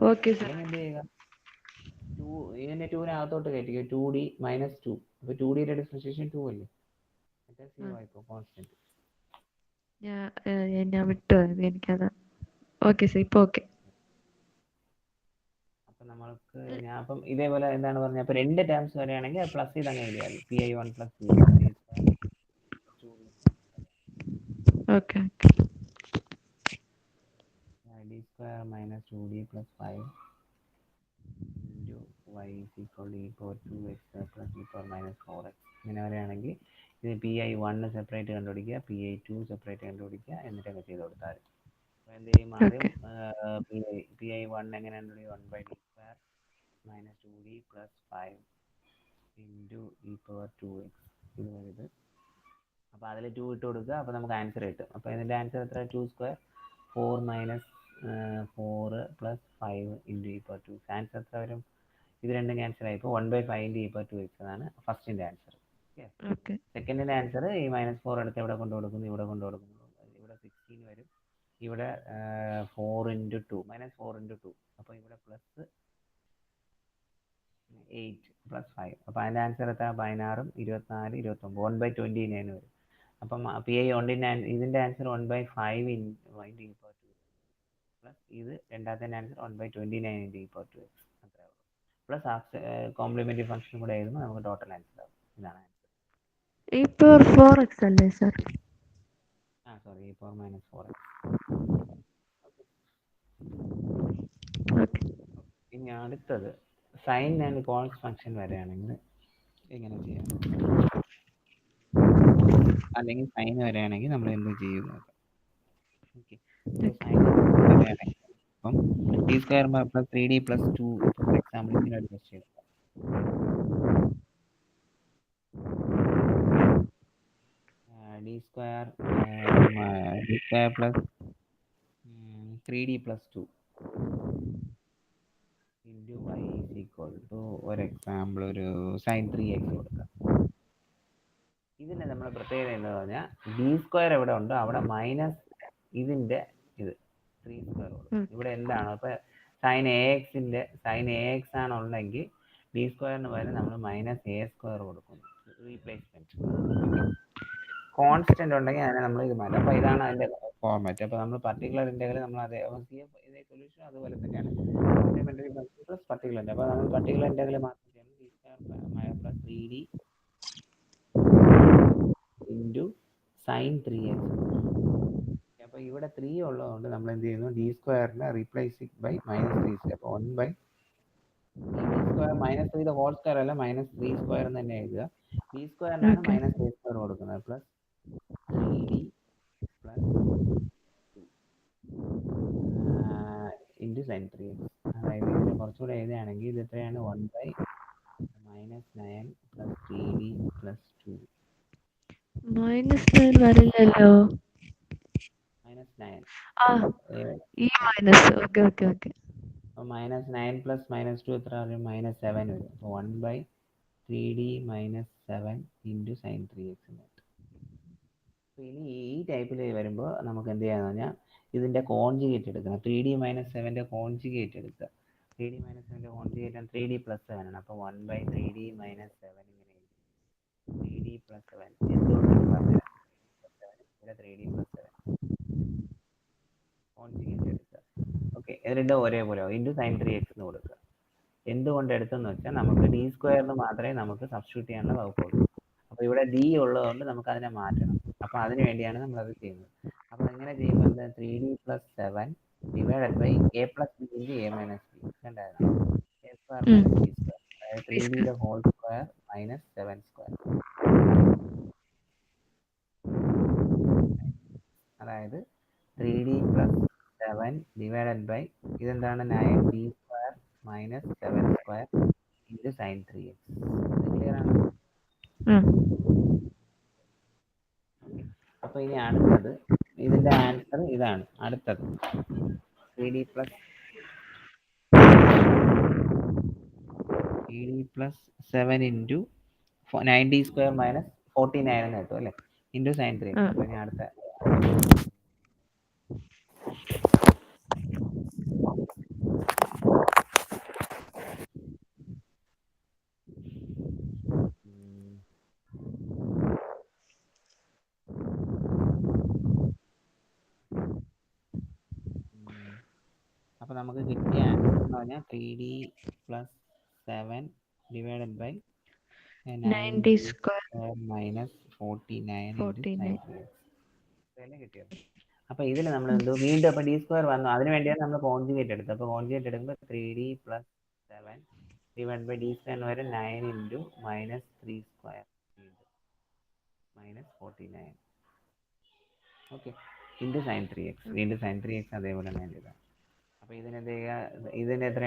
Okay sir. അല്ലെങ്കിൽ എന്ത് ചെയ്യുക, 2 ഇതിനെ 2-നകത്തോട്ട് കയറ്റിക്കുക, 2d മൈനസ് 2. അപ്പോൾ 2dയുടെ ഡിഫറൻഷിയേഷൻ 2 അല്ലേ? മറ്റേ 0 ആയിപ്പോ കോൺസ്റ്റന്റ്. ഞാൻ വിട്ടു എനിക്കത്. ഓക്കെ സർ, ഇപ്പൊ ഓക്കെ. അപ്പൊ നമ്മൾക്ക് ഞാൻ അപ്പം ഇതേപോലെ എന്താണ് പറഞ്ഞത്, അപ്പൊ രണ്ട് ടേംസ് വരെയാണെങ്കിൽ പ്ലസ് ചെയ്തങ്ങ് എഴുതിയാൽ PI1 plus okay d square minus 2d plus 5 into y is equal to E power 2x plus E power minus 4x. ഇങ്ങനെ വരെയാണെങ്കിൽ ഇത് PI1 സെപ്പറേറ്റ് കണ്ടുപിടിക്കുക, PI2 സെപ്പറേറ്റ് കണ്ടുപിടിക്കുക, എന്നിട്ടൊക്കെ ചെയ്ത് കൊടുത്താൽ എന്ത് ചെയ്യും? ആദ്യം PI1 എങ്ങനെ കണ്ടുപിടിക്കുക? 1/d square minus 2d plus 5 into E power 2x. ഇത് വരുത്. അപ്പോൾ അതിൽ 2 ഇട്ട് കൊടുക്കുക, അപ്പോൾ നമുക്ക് ആൻസർ കിട്ടും. അപ്പോൾ ഇതിൻ്റെ ആൻസർ എത്ര? 2 square 4 minus 4 plus 5 into E power 2. Answer എത്ര വരും? ഇത് രണ്ടും ക്യാൻസൽ ആയിപ്പോൾ 1/5 ഇൻറ്റു ഇ പവർ 2x ആണ് ഫസ്റ്റിൻ്റെ ആൻസർ. ഓക്കെ. സെക്കൻഡിൻ്റെ ആൻസർ ഈ -4 എടുത്ത് ഇവിടെ കൊണ്ട് കൊടുക്കുന്നു, ഇവിടെ കൊണ്ട് കൊടുക്കുന്നു, ഇവിടെ 16 വരും. ഇവിടെ 4 ഇൻറ്റു 2 -4 ഇൻറ്റു 2. അപ്പോൾ ഇവിടെ പ്ലസ് 8 പ്ലസ് 5. അപ്പോൾ അതിൻ്റെ ആൻസർ എത്ര? 16, 24, 29, 1/29 വരും. അപ്പം PI1 ഇതിൻ്റെ answer 1/5 into E power 2 plus ഇത് രണ്ടാമത്തെ answer 1/29 into E power 2x. അത്രേ ഉള്ളൂ. പ്ലസ് കോംപ്ലിമെന്ററി ഫംഗ്ഷൻ കൂടെ എഴുതുമ്പോൾ നമുക്ക് ടോട്ടൽ ആൻസർ ആവും. ഇതാണ് ആൻസർ. ഇ പവർ 4x അല്ലേ sir? Sorry, E power minus 4x. Okay. ഇനി അടുത്തത് സൈൻ ആൻഡ് കോസ് ഫംഗ്ഷൻ വരെയാണെങ്കിൽ എങ്ങനെ ചെയ്യാം, അല്ലെങ്കിൽ സൈൻ വരെയാണെങ്കിൽ നമ്മൾ എന്ത് ചെയ്യും നോക്കാം. ഓക്കെ. സൈൻ വരെയാണെങ്കിൽ അപ്പം d square plus 3d plus 2 for example ഇങ്ങനെ ഒരു ക്വസ്റ്റ്യൻ എടുക്കാം. d square plus 3d plus 2 into y is equal to ഒരു എക്സാമ്പിൾ ഒരു സൈൻ 3x കൊടുക്കാം. ഇതിൻ്റെ നമ്മൾ പ്രത്യേകത എന്ന് പറഞ്ഞാൽ d സ്ക്വയർ എവിടെ ഉണ്ടോ അവിടെ മൈനസ് ഇതിൻ്റെ ഇത് 3 സ്ക്വയർ കൊടുക്കും. ഇവിടെ എന്താണ് അപ്പോൾ സൈൻ AX ആണുണ്ടെങ്കിൽ d സ്ക്വയറിന് പകരം നമ്മൾ -a സ്ക്വയർ കൊടുക്കുന്നു, റീപ്ലേസ്മെന്റ്. കോൺസ്റ്റന്റ് ഉണ്ടെങ്കിൽ അതിനെ നമ്മൾ ഇത് മാറ്റും. അപ്പോൾ ഇതാണ് അതിൻ്റെ ഫോർമാറ്റ്. അപ്പോൾ നമ്മൾ പർട്ടിക്കുലർ ഇൻ്റഗ്രൽ നമ്മൾ അതേ ഇതേ സൊല്യൂഷൻ അതുപോലെ തന്നെയാണ് കോംപ്ലിമെന്ററി ഫംഗ്ഷൻ പ്ലസ് പർട്ടിക്കുലർ. അപ്പോൾ നമ്മൾ പർട്ടിക്കുലർ ഇൻ്റഗ്രൽ മാത്രം ചെയ്യണം. d square plus 3d into sine 3x. അപ്പോൾ ഇവിടെ 3 ഉള്ളതുകൊണ്ട് നമ്മൾ എന്ത് ചെയ്യുന്നു, d സ്ക്വയറിനെ റീപ്ലേസ് ബൈ -3. അപ്പോൾ 1/3 സ്ക്വയർ -3 ഹോൾ സ്ക്വയർ അല്ല, -3 സ്ക്വയർ എന്ന് തന്നെ എഴുതുക. d സ്ക്വയറിനാണ് -a സ്ക്വയർ കൊടുക്കുന്നത് plus 3d plus 2 into sine 3x. അതായത് ഇതിനെ കുറച്ചുകൂടെ എഴുതുകയാണെങ്കിൽ ഇത് എത്രയാണ്? 1/-9 പ്ലസ് 3d പ്ലസ് 2. -9 വരില്ലല്ലോ. -9 ഈ മൈനസ്. Okay okay okay. അപ്പോൾ -9 പ്ലസ് -2 എത്ര വരും? -7 വരും. അപ്പോൾ 1/3d minus 7 into sine 3x. അപ്പോൾ ഇനി ഈ ടൈപ്പിൽ വരുമ്പോൾ നമുക്ക് എന്ത് ചെയ്യാന്ന് പറഞ്ഞാൽ ഇതിന്റെ കോൺജുഗേറ്റ് എടുക്കണം. 3D - 7ന്റെ കോൺജുഗേറ്റ് എടുക്കുക. 3D - 7ന്റെ കോൺജുഗേറ്റ് 3D + 7 ആണ്. അപ്പോൾ 1/3D - 7 ഇങ്ങനെ എഴുതി. 3D + 7 എന്തുകൊണ്ടെന്ന് പറഞ്ഞുതരാം. 3D + 7 കോൺജുഗേറ്റ് എടുക്കുക. ഓക്കെ, ഇത് രണ്ടും ഒരേപോലെ ഇൻറ്റു sin 3x എന്ന് കൊടുക്കുക. എന്തുകൊണ്ട് എടുത്തെന്ന് വെച്ചാൽ നമുക്ക് d സ്ക്വയറിന് മാത്രമേ നമുക്ക് സബ്സ്റ്റിറ്റ്യൂട്ട് ചെയ്യാനുള്ള വകുപ്പുള്ളൂ. അപ്പോൾ ഇവിടെ d ഉള്ളതുകൊണ്ട് നമുക്ക് അതിനെ മാറ്റണം. അപ്പോൾ അതിന് വേണ്ടിയാണ് നമ്മളത് ചെയ്യുന്നത്. അപ്പോൾ ഇങ്ങനെ ചെയ്യുമ്പോൾ എന്താ 3D + 7 divided by a + b × a - b കണ്ടായിരുന്നു. a സ്ക്വയർ - b സ്ക്വയർ, അതായത് 3D യുടെ ഹോൾ സ്ക്വയർ മൈനസ് 7 സ്ക്വയർ, അതായത് 3D + 7 ഡിവൈഡഡ് ബൈ ഇതെന്താണ് 9d square minus 7 square into sin 3x. ഇത് ക്ലിയർ ആണ്? അപ്പോൾ ഇനി അടുത്തത് ഇതിന്റെ ആൻസർ ഇതാണ്. അടുത്തത് 3D + 7 into 9d square minus 49 എന്ന് കിട്ടും അല്ലേ, ഇൻറ്റു sin 3x. അപ്പോൾ ഇനി അടുത്ത അപ്പോൾ നമുക്ക് കിട്ടിയ ആൻസർ എന്ന് പറഞ്ഞാൽ 3D + 7 divided by 9d square minus 49 into sin 3x ഇതല്ലേ കിട്ടിയത്. അപ്പോൾ ഇതിൽ നമ്മൾ എന്തോ വീണ്ടും അപ്പോൾ d സ്ക്വയർ വന്നു, അതിന് വേണ്ടിയാണ് നമ്മൾ കോൺജുഗേറ്റ് എടുത്തത്. അപ്പോൾ കോൺജുഗേറ്റ് എടുക്കുമ്പോൾ 3D + 7 divide by d square എന്ന് വരെ 9 into minus 3 square minus 49, okay, into sin 3x. വീണ്ടും sin 3x അതേപോലെ തന്നെ എഴുതാം. അപ്പോൾ ഇതിനെന്ത് ചെയ്യുക, ഇത് എത്ര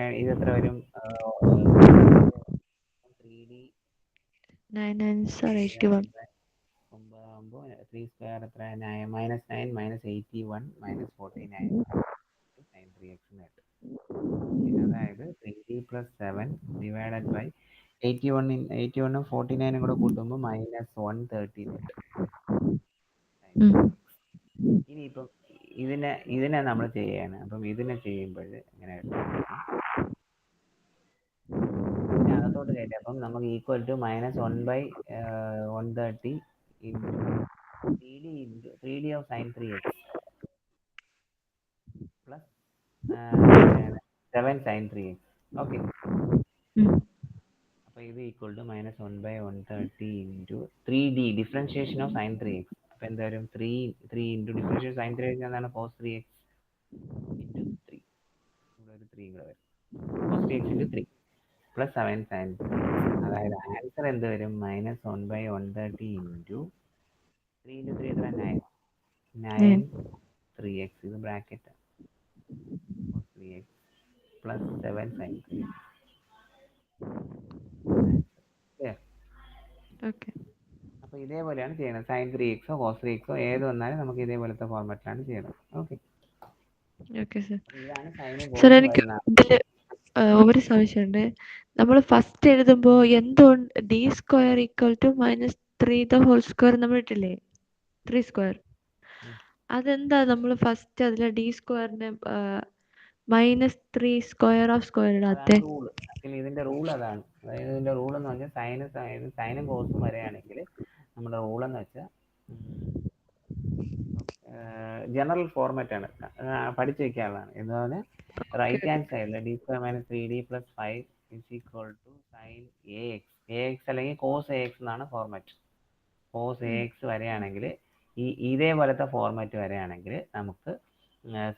വരും? 3D 9 9s are 81. 3 സ്ക്വയർ എത്ര? Minus 9 minus 81 minus 49 sin 3x കിട്ടും. അതായത് 3D + 7 ഡിവൈഡഡ് ബൈ 81 ഉം 49 കൂടെ കൂട്ടുമ്പോൾ മൈനസ് 130 കിട്ടും. ഇനിയിപ്പം ഇതിനെ നമ്മൾ ചെയ്യാണ്. അപ്പം ഇതിനെ ചെയ്യുമ്പോൾ ഇങ്ങനെ അകത്തോട്ട് കയറ്റി, അപ്പം നമുക്ക് equal to minus 1/130 into 3D of sin 3x plus 7 sin 3x. Okay, അപ്പോൾ ഇത് equal to minus 1/130 into 3D differentiation of sin 3x. അപ്പോൾ എന്താ വരും? 3 ഇൻറ്റു ഡിഫറൻഷിയേഷൻ sin 3x എന്താണ്? cos 3x into 3. ഇവിടെ ഒരു 3 കൂടെ വരും. cos 3x into 3 plus 7 sin 3x. അതായത് ആൻസർ എന്ത് വരും? മൈനസ് 1/130 ഇൻറ്റു 3 ഇൻറ്റു 3 എത്ര? 9 3x. ഇത് bracket cos 3x plus 7 sin 3x. അപ്പോൾ ഇതേപോലെയാണ് ചെയ്യുന്നത്. sin 3x cos 3x ഏത് വന്നാലും നമുക്ക് ഇതേപോലത്തെ ഫോർമാറ്റിലാണ് ചെയ്യുന്നത്. Okay sir. ഇതാണ് സൈനും സർ, എനിക്ക് ഇതിൽ ഒരു സംശയമുണ്ട്. നമ്മൾ ഫസ്റ്റ് എഴുതുമ്പോൾ എന്തുകൊണ്ട് d square equal to minus 3 the whole square നമ്മൾ ഇട്ടില്ലേ, 3 സ്ക്വയർ, അതെന്താ നമ്മൾ ഫസ്റ്റ് അതിലെ d സ്ക്വയറിന് മൈനസ് 3 സ്ക്വയർ ഓഫ് സ്ക്വയർ ഇടാത്തെ? ഇതിന്റെ റൂൾ അതാണ്. അതായത് ഇതിന്റെ റൂൾ എന്ന് പറഞ്ഞാൽ സൈനും കോസും വരെയാണെങ്കിൽ നമ്മുടെ റൂൾ എന്ന് വെച്ചാൽ ജനറൽ ഫോർമാറ്റ് ആണ്, പഠിച്ചു വെക്കാനുള്ളതാണ്. എന്ന് പറഞ്ഞാൽ റൈറ്റ് ഹാൻഡ് സൈഡിൽ d square minus 3d + 5 is equal to sine ax അല്ലെങ്കിൽ കോസ് ax എന്നാണ് ഫോർമാറ്റ്. കോസ് ax വരെയാണെങ്കിൽ ഇതേപോലത്തെ ഫോർമാറ്റ് വരെയാണെങ്കിൽ നമുക്ക്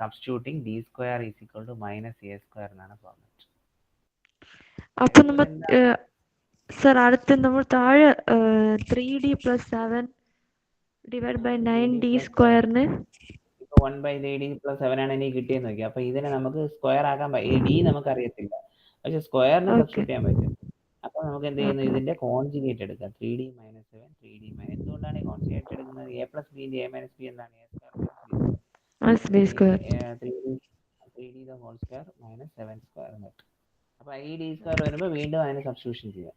substituting d square is equal to minus a square എന്നാണ് ഫോർമാറ്റ്. അപ്പോൾ നമ്മൾ സർ അടുത്ത് നമ്മൾ താഴെ 3d + 7 ഡിവൈഡ് ബൈ 9d സ്ക്വയറിന് 1/3d + 7 ആണ് എനിക്ക് കിട്ടിയെന്ന് നോക്കി. അപ്പോൾ ഇതിനെ നമുക്ക് സ്ക്വയർ ആക്കാൻ ഈ d നമുക്ക് അറിയത്തില്ല, പക്ഷെ സ്ക്വയറിന് സബ്സ്റ്റിറ്റ്യൂട്ട് ചെയ്യാൻ പറ്റും. അപ്പോൾ നമുക്ക് എന്ത് ചെയ്യുന്നു? ഇതിന്റെ കോൺജുഗേറ്റ് എടുക്കാം. 3d - 7 3d - എന്തുകൊണ്ടാണ് ഈ കോൺജുഗേറ്റ് എടുക്കുന്നത്? a + b × a - b എന്താണ്? a square square 3d the whole square minus 7 square എന്ന് കിട്ടും. അപ്പോൾ ഈ d സ്ക്വയർ വരുമ്പോൾ വീണ്ടും അതിനെ സബ്സ്റ്റിറ്റ്യൂഷൻ ചെയ്യാം.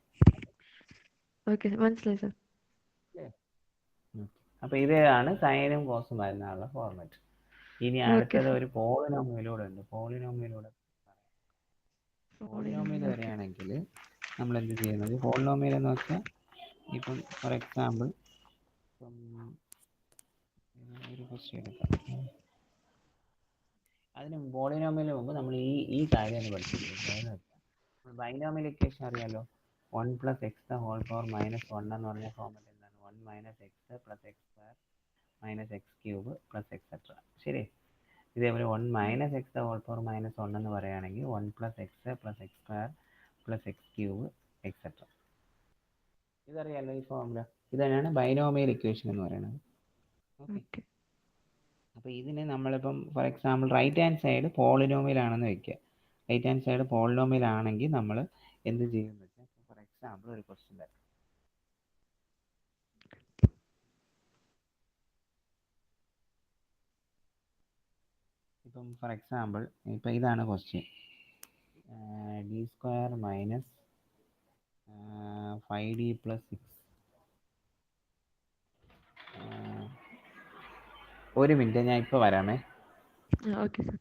ഓക്കെ, മനസ്സിലായി സർ. അപ്പോൾ ഇതാണ് സൈനും കോസും വരുന്നുള്ള ഫോർമാറ്റ്. ഇനി ഓക്കെ അടുത്തത് സർ. ഒരു പോളിനോമിയലൂടെ ഉണ്ട്. പോളിനോമിയലൂടെ പോളിനോമിയൽ ഓക്കെ. വരികയാണെങ്കിൽ നമ്മൾ എന്ത് ചെയ്യുന്നത്, പോളിനോമിയൽ എന്ന് വെച്ചാൽ ഇപ്പം ഫോർ എക്സാമ്പിൾ ഇപ്പം ഒരു ക്വസ്റ്റ്യൻ എടുക്കാം. അതിന് പോളിനോമിയലിന് മുമ്പ് നമ്മൾ ഈ കാര്യം ഒന്ന് പഠിച്ചിരിക്കുന്നത്. അതെന്ന് വെച്ചാൽ ബൈനോമിയൽ ഇക്വേഷൻ അറിയാലോ. 1 + x ഹോൾ പവർ -1 എന്ന് പറഞ്ഞ ഫോർമാറ്റ് എന്താണ്? 1 - x + x² - x³ + എക്സെട്ര. ശരി. ഇതേപോലെ 1 - x ഹോൾ പവർ -1 എന്ന് പറയുകയാണെങ്കിൽ 1 + x + x² + x³ എക്സെട്ര. ഇതറിയാലോ ഈ ഫോർമുല. ഇതാണ് ബൈനോമിയൽ ഇക്വേഷൻ എന്ന് പറയുന്നത്. ഓക്കെ. അപ്പോൾ ഇതിന് നമ്മളിപ്പം for example right hand side polynomial ആണെന്ന് വെക്കുക. റൈറ്റ് ഹാൻഡ് സൈഡ് പോളിനോമിയൽ ആണെങ്കിൽ നമ്മൾ എന്ത് ചെയ്യുമെന്ന് വെച്ചാൽ, ഫോർ എക്സാമ്പിൾ ഒരു ക്വസ്റ്റ്യൻ തരാം. ഇപ്പം ഫോർ എക്സാമ്പിൾ ഇപ്പം ഇതാണ് ക്വസ്റ്റ്യൻ. d² - 5d + 6. ഒരു മിനിറ്റ്, ഞാൻ ഇപ്പോൾ വരാമേ. Okay sir.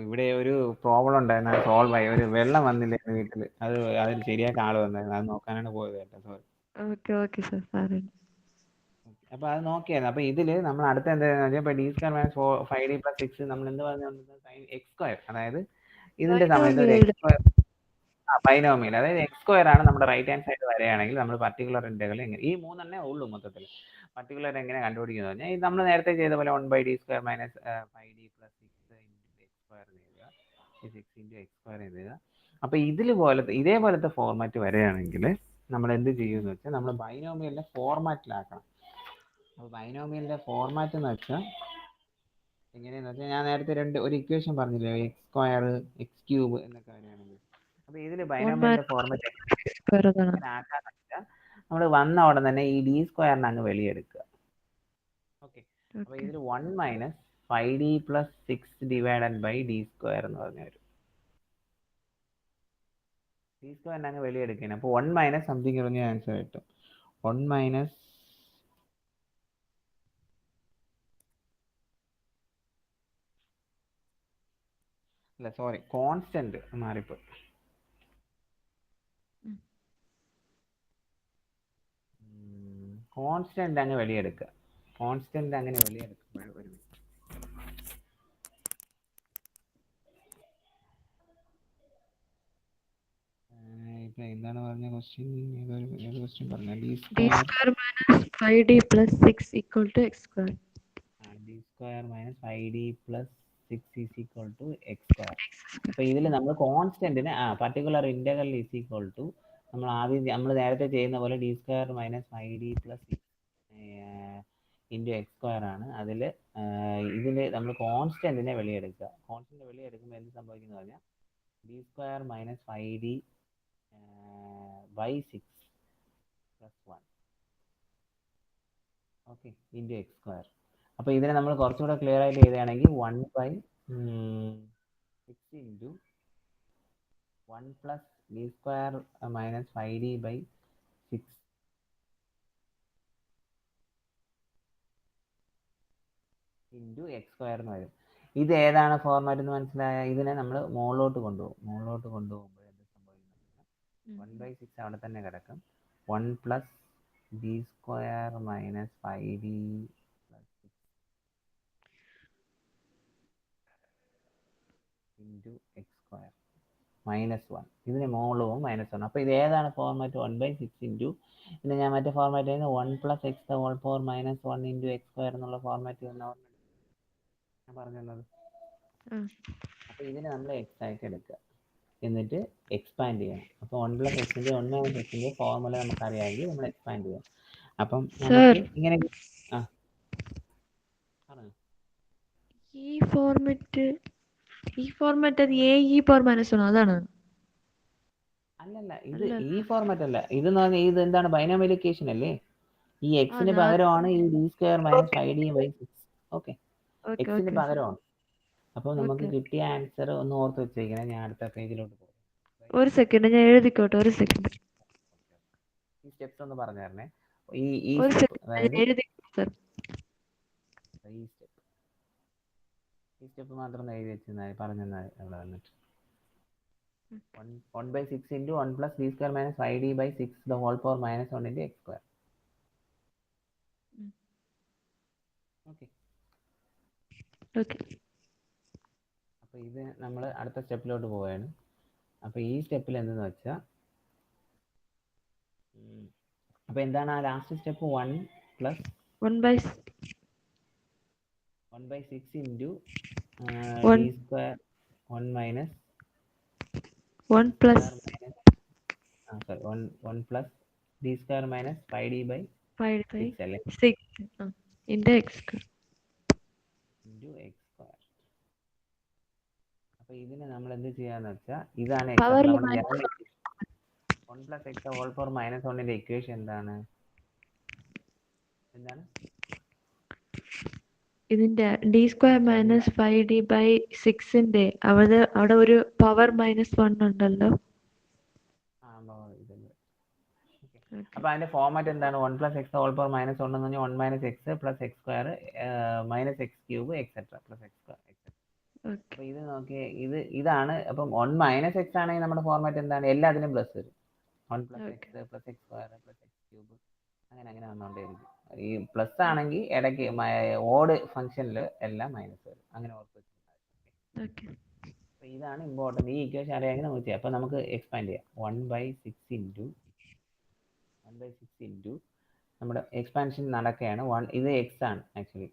ഇവിടെ ഒരു പ്രോബ്ലം ഉണ്ടായിരുന്നു, അത് സോൾവ് ആയി. ഒരു വെള്ളം വന്നില്ല വീട്ടിൽ, അതിന് ശരിയാക്കാൻ ആള് വന്നായിരുന്നു, അത് നോക്കാനാണ് പോയത് കേട്ടോ. സോറി. ഓക്കെ സർ, സാരമില്ല. അപ്പൊ അത് നോക്കിയായിരുന്നു. അപ്പൊ ഇതില് നമ്മൾ അടുത്ത എന്താണെന്ന് വെച്ചാൽ ഇപ്പൊ d² - 5d + 6 നമ്മൾ എന്ത് പറഞ്ഞു, x². അതായത് ഇതിന്റെ സമയത്ത് ഒരു x², ബൈനോമിയൽ, അതായത് x² ആണ് നമ്മുടെ റൈറ്റ് ഹാൻഡ് സൈഡ് വരികയാണെങ്കിൽ നമ്മൾ പർട്ടിക്കുലർ ഇന്റഗ്രൽ എങ്ങനെ, ഈ മൂന്നെണ്ണേ ഉള്ളൂ മൊത്തത്തിൽ. പർട്ടിക്കുലർ എങ്ങനെ കണ്ടുപിടിക്കുന്നത് പറഞ്ഞാൽ നമ്മൾ നേരത്തെ ചെയ്ത പോലെ 1/d² - 5d + 6 × x² എഴുതുക, 6 × x² എഴുതുക. അപ്പൊ ഇതേപോലത്തെ ഫോർമാറ്റ് വരികയാണെങ്കിൽ നമ്മൾ എന്ത് ചെയ്യുമെന്ന് വെച്ചാൽ നമ്മൾ ബൈനോമിയലിന്റെ ഫോർമാറ്റിലാക്കണം. അപ്പോൾ ബൈനോമിയലിന്റെ ഫോർമാറ്റ് എന്ന് വെച്ചാൽ എങ്ങനെയാന്ന് വെച്ചാൽ ഞാൻ നേരത്തെ ഒരു ഇക്വേഷൻ പറഞ്ഞില്ലേ, x² x³ എന്നൊക്കെ വരികയാണെങ്കിൽ. അപ്പൊ ഇതില് ബൈനോമിയലിന്റെ ഫോർമാറ്റ് എങ്ങനെ ആക്കാന്ന് വെച്ചാൽ നമ്മൾ വന്ന ഉടൻ തന്നെ ഈ d² അങ്ങ് വെളിയെടുക്കുക. ഓക്കെ. അപ്പൊ ഇതിൽ 1 - 5d + 6 / d² എന്ന് പറഞ്ഞ വരും. d² അങ്ങ് വെളിയെടുക്കണം. അപ്പൊ 1 - സംതിങ് പറഞ്ഞ ആൻസർ കിട്ടും. 1 - അല്ല സോറി, കോൺസ്റ്റന്റ് മാറിപ്പോയി. കോൺസ്റ്റന്റ് അങ്ങ് വെളിയെടുക്കുക. കോൺസ്റ്റന്റ് അങ്ങനെ വെളിയെടുക്കുമ്പോൾ ഒരു ഇപ്പൊ എന്താണ് പറഞ്ഞ ക്വസ്റ്റ്യൻ, ഏത് ക്വസ്റ്റ്യൻ പറഞ്ഞ? d² - 5d + 6 = x². d² - 5d + 6 = x². അപ്പൊ ഇതിൽ നമ്മൾ കോൺസ്റ്റന്റിന് പർട്ടിക്കുലർ ഇന്റഗ്രൽ നമ്മൾ നേരത്തെ ചെയ്യുന്ന പോലെ d² - 5d + 6 × x² ആണ്. ഇതില് നമ്മൾ കോൺസ്റ്റന്റിനെ വെളിയെടുക്കുക. കോൺസ്റ്റന്റ് വെളിയെടുക്കുമ്പോൾ എന്ത് സംഭവിക്കുന്നു പറഞ്ഞാൽ d² - 5d / 6 + 1 ഓക്കെ × x². അപ്പൊ ഇതിനെ നമ്മൾ കുറച്ചുകൂടെ ക്ലിയർ ആയിട്ട് എഴുതുകയാണെങ്കിൽ 1/6 × 1 + d² - 5d / 6 × x² എന്ന് വരും. ഇത് ഏതാണ് ഫോർമാറ്റ് എന്ന് മനസ്സിലായ? ഇതിനെ നമ്മൾ മുകളിലോട്ട് കൊണ്ടുപോകും. കൊണ്ടുപോകുമ്പോൾ എന്ത് സംഭവിക്കുന്നത്? 1/6 അവിടെ തന്നെ കിടക്കും. 1 + d² - 5d + 6 × x² -1. ഇതിന് മുകളിൽ പോകും -1. അപ്പൊ ഇത് ഏതാണ് ഫോർമാറ്റ്? 1/6 പിന്നെ ഞാൻ മറ്റേ ഫോർമാറ്റ് ചെയ്യുന്നത് 1 + x⁴ - 1 × x² എന്നുള്ള ഫോർമാറ്റ് തന്നെ ഞാൻ പറഞ്ഞു തന്നത്. അപ്പൊ ഇതിനെ നമ്മൾ x ആയിട്ട് എടുക്കുക, എന്നിട്ട് എക്സ്പാൻഡ് ചെയ്യണം. അപ്പൊ 1 + x ന്റെ 1 - x ന്റെ ഫോർമുല നമുക്ക് അറിയാമെങ്കിൽ നമ്മൾ എക്സ്പാൻഡ് ചെയ്യാം. അപ്പം നമുക്ക് ഇങ്ങനെ ഈ ഫോർമാറ്റ് അത് AE പവർ -1 അതാണ്? അല്ലല്ല, ഇത് ഈ ഫോർമാറ്റ് അല്ല. ഇതെന്ന് പറഞ്ഞാൽ ഇത് എന്താണ്, ബൈനോമിയൽ ഇക്വേഷൻ അല്ലേ? ഈ എക്സിന് പകരമാണ് ഈ d² - 5d / 6. ഓക്കെ, എക്സിന് പകരമാണ്. അപ്പൊ നമുക്ക് കിട്ടിയ ആൻസർ ഒന്ന് ഓർത്ത് വെച്ചേക്കണം. ഞാൻ അടുത്ത പേജിലോട്ട് പോകും. ഒരു സെക്കൻഡ്, ഞാൻ എഴുതിക്കോട്ടെ. ഒരു സെക്കൻഡ്, ഈ സ്റ്റെപ്സ് ഒന്ന് പറഞ്ഞു തരണേ. ഈ സ്റ്റെപ്പ് മാത്രം എഴുതി വെച്ചാൽ പറഞ്ഞു തന്നാൽ അവിടെ വന്നിട്ട് 1/6 × 1 + d² - 5d / 6 the whole power -1 × x². Okay. അപ്പൊ ഇത് നമ്മൾ അടുത്ത സ്റ്റെപ്പിലോട്ട് പോവുകയാണ്. അപ്പൊ ഈ സ്റ്റെപ്പിൽ എന്തെന്ന് വെച്ചാൽ, അപ്പൊ എന്താണ് ആ last step? 1 + 1/6 × d² - 1 - 1 + d² - 5d / 6 അല്ലേ? 6 × x². അപ്പൊ ഇതിനെ നമ്മൾ എന്ത് ചെയ്യാന്ന് വെച്ചാൽ, ഇതാണ് എക്സാമ്പിൾ. നമ്മൾ 1 + x⁴ - 1 ന്റെ ഇക്വേഷൻ എന്താണ്? ഇതിന്റെ d² - 5d / 6 ന്റെ അവിടെ ഒരു പവർ -1 ഉണ്ടല്ലോ. അപ്പൊ അതിന്റെ ഫോർമാറ്റ് എന്താണ്? 1 + x⁴ - 1 എന്ന് പറഞ്ഞാൽ 1 - x + x² - x³ etc. + x². Okay അപ്പൊ ഇത് നോക്കിയേ, ഇതാണ്. അപ്പം 1 മൈനസ് എക്സ് ആണെങ്കിൽ നമ്മുടെ ഫോർമാറ്റ് എന്താണ്? എല്ലാത്തിനും പ്ലസ് വരും. 1 plus okay X plus X square plus X cube അങ്ങനെ വന്നുകൊണ്ടേയിരിക്കും. ഈ പ്ലസ് ആണെങ്കിൽ ഇടയ്ക്ക് ഓഡ് ഫംഗ്ഷനിൽ എല്ലാം മൈനസ് വരും. അങ്ങനെ ഓർത്ത് വെച്ചിട്ടുണ്ടാവും. ഓക്കെ അപ്പൊ ഇതാണ് ഇമ്പോർട്ടൻറ്റ്. ഈ ഇക്വേഷൻ അറിയാമെങ്കിൽ നമുക്ക് ചെയ്യാം. അപ്പൊ നമുക്ക് എക്സ്പാൻഡ് ചെയ്യാം. 1/6 നമ്മുടെ എക്സ്പാൻഷൻ നടക്കുകയാണ്. ഇത് എക്സ് ആണ് ആക്ച്വലി.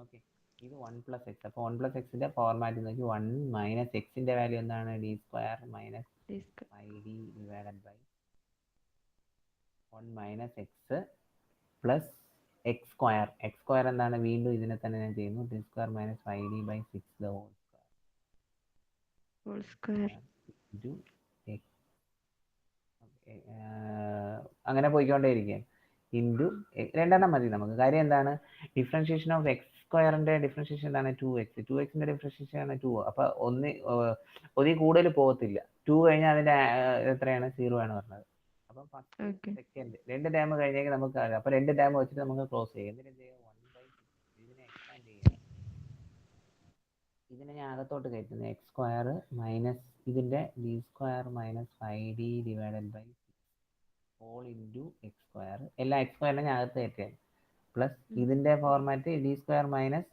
ഓക്കെ, ഇത് 1 പ്ലസ് എക്സ്. അപ്പോൾ 1 പ്ലസ് എക്സിന്റെ ഫോർമാറ്റ് നോക്കി 1 മൈനസ് എക്സിന്റെ വാല്യൂ എന്താണ്? D square minus five D divided by 1 minus X plus X square. X square എന്താണ്? വീണ്ടും ഇതിനെ തന്നെ ഞാൻ ചെയ്യുന്നു. D square minus 5d by 6 whole square into X. അങ്ങനെ പോയിക്കൊണ്ടേയിരിക്കുക. ഇൻറ്റു രണ്ടെണ്ണം മതി നമുക്ക്. കാര്യം എന്താണ്? ഡിഫറൻഷിയേഷൻ ഓഫ് എക്സ് സ്ക്വയറിന്റെ ഡിഫറൻഷിയേഷൻ എന്താണ്? 2x. 2xന്റെ ഡിഫറൻഷിയേഷൻ ആണ് 2. അപ്പൊ ഒന്നിൽ കൂടുതൽ പോകത്തില്ല. 2 കഴിഞ്ഞാൽ അതിന്റെ എത്രയാണ്? 0 ആണ് പറഞ്ഞത്. അപ്പം ഫസ്റ്റ് സെക്കൻഡ് രണ്ട് ടേം കഴിഞ്ഞേക്ക് നമുക്ക് അറിയാം. അപ്പൊ രണ്ട് ടേം വെച്ചിട്ട് നമുക്ക് ക്ലോസ് ചെയ്യാം. എന്നിട്ട് എന്ത് ചെയ്യാം? 1/6 ഇതിനെ എക്സ്പാൻഡ് ചെയ്യാം. ഇതിനെ ഞാൻ അകത്തോട്ട് കയറ്റുന്നു. എക്സ് സ്ക്വയർ മൈനസ് ഇതിന്റെ D square minus 5d divided by whole into X square. എല്ലാ എക്സ് സ്ക്വയറിനെ ഞാൻ അകത്ത് കയറ്റുകയാണ്. പ്ലസ് ഇതിന്റെ format D square minus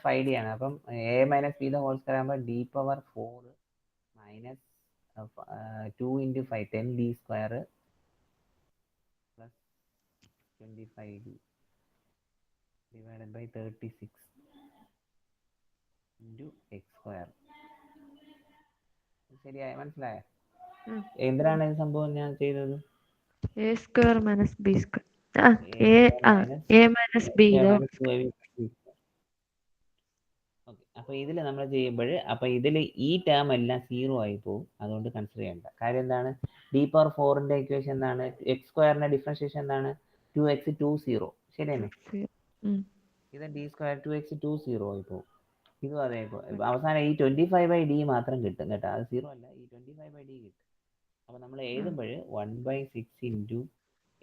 5d ആണ്. അപ്പം A minus B whole square ആകുമ്പോൾ D power 4 minus 2 into 5 10d square plus 25d divided by 36 into X square. ശരിയായ? മനസ്സിലായോ എന്തിനാണ് ഈ സംഭവം ഞാൻ ചെയ്തത്? A square minus B square A minus B. അപ്പൊ ഇതിൽ നമ്മൾ ചെയ്യുമ്പോൾ അപ്പൊ ഇതിൽ ഈ ടേം എല്ലാം 0 ആയി പോകും. അതുകൊണ്ട് കൺസിഡർ ചെയ്യണ്ട. കാര്യം എന്താണ്? ഡി പവർ 4ന്റെ ഇക്വേഷൻ എന്താണ്? എക്സ് സ്ക്വയറിന്റെ ഡിഫറൻഷിയേഷൻ എന്താണ്? 2x 20. ശരിയല്ലേ? ഇത് ഡി സ്ക്വയർ 2x 20 ആയി പോകും. ഇതും അതേ അവസാനം ഈ 25/d മാത്രം കിട്ടും കേട്ടോ. അത് 0 അല്ല, ഈ 25/d കിട്ടും. അപ്പൊ നമ്മൾ എഴുതുമ്പോൾ 1/6 ഇൻറ്റു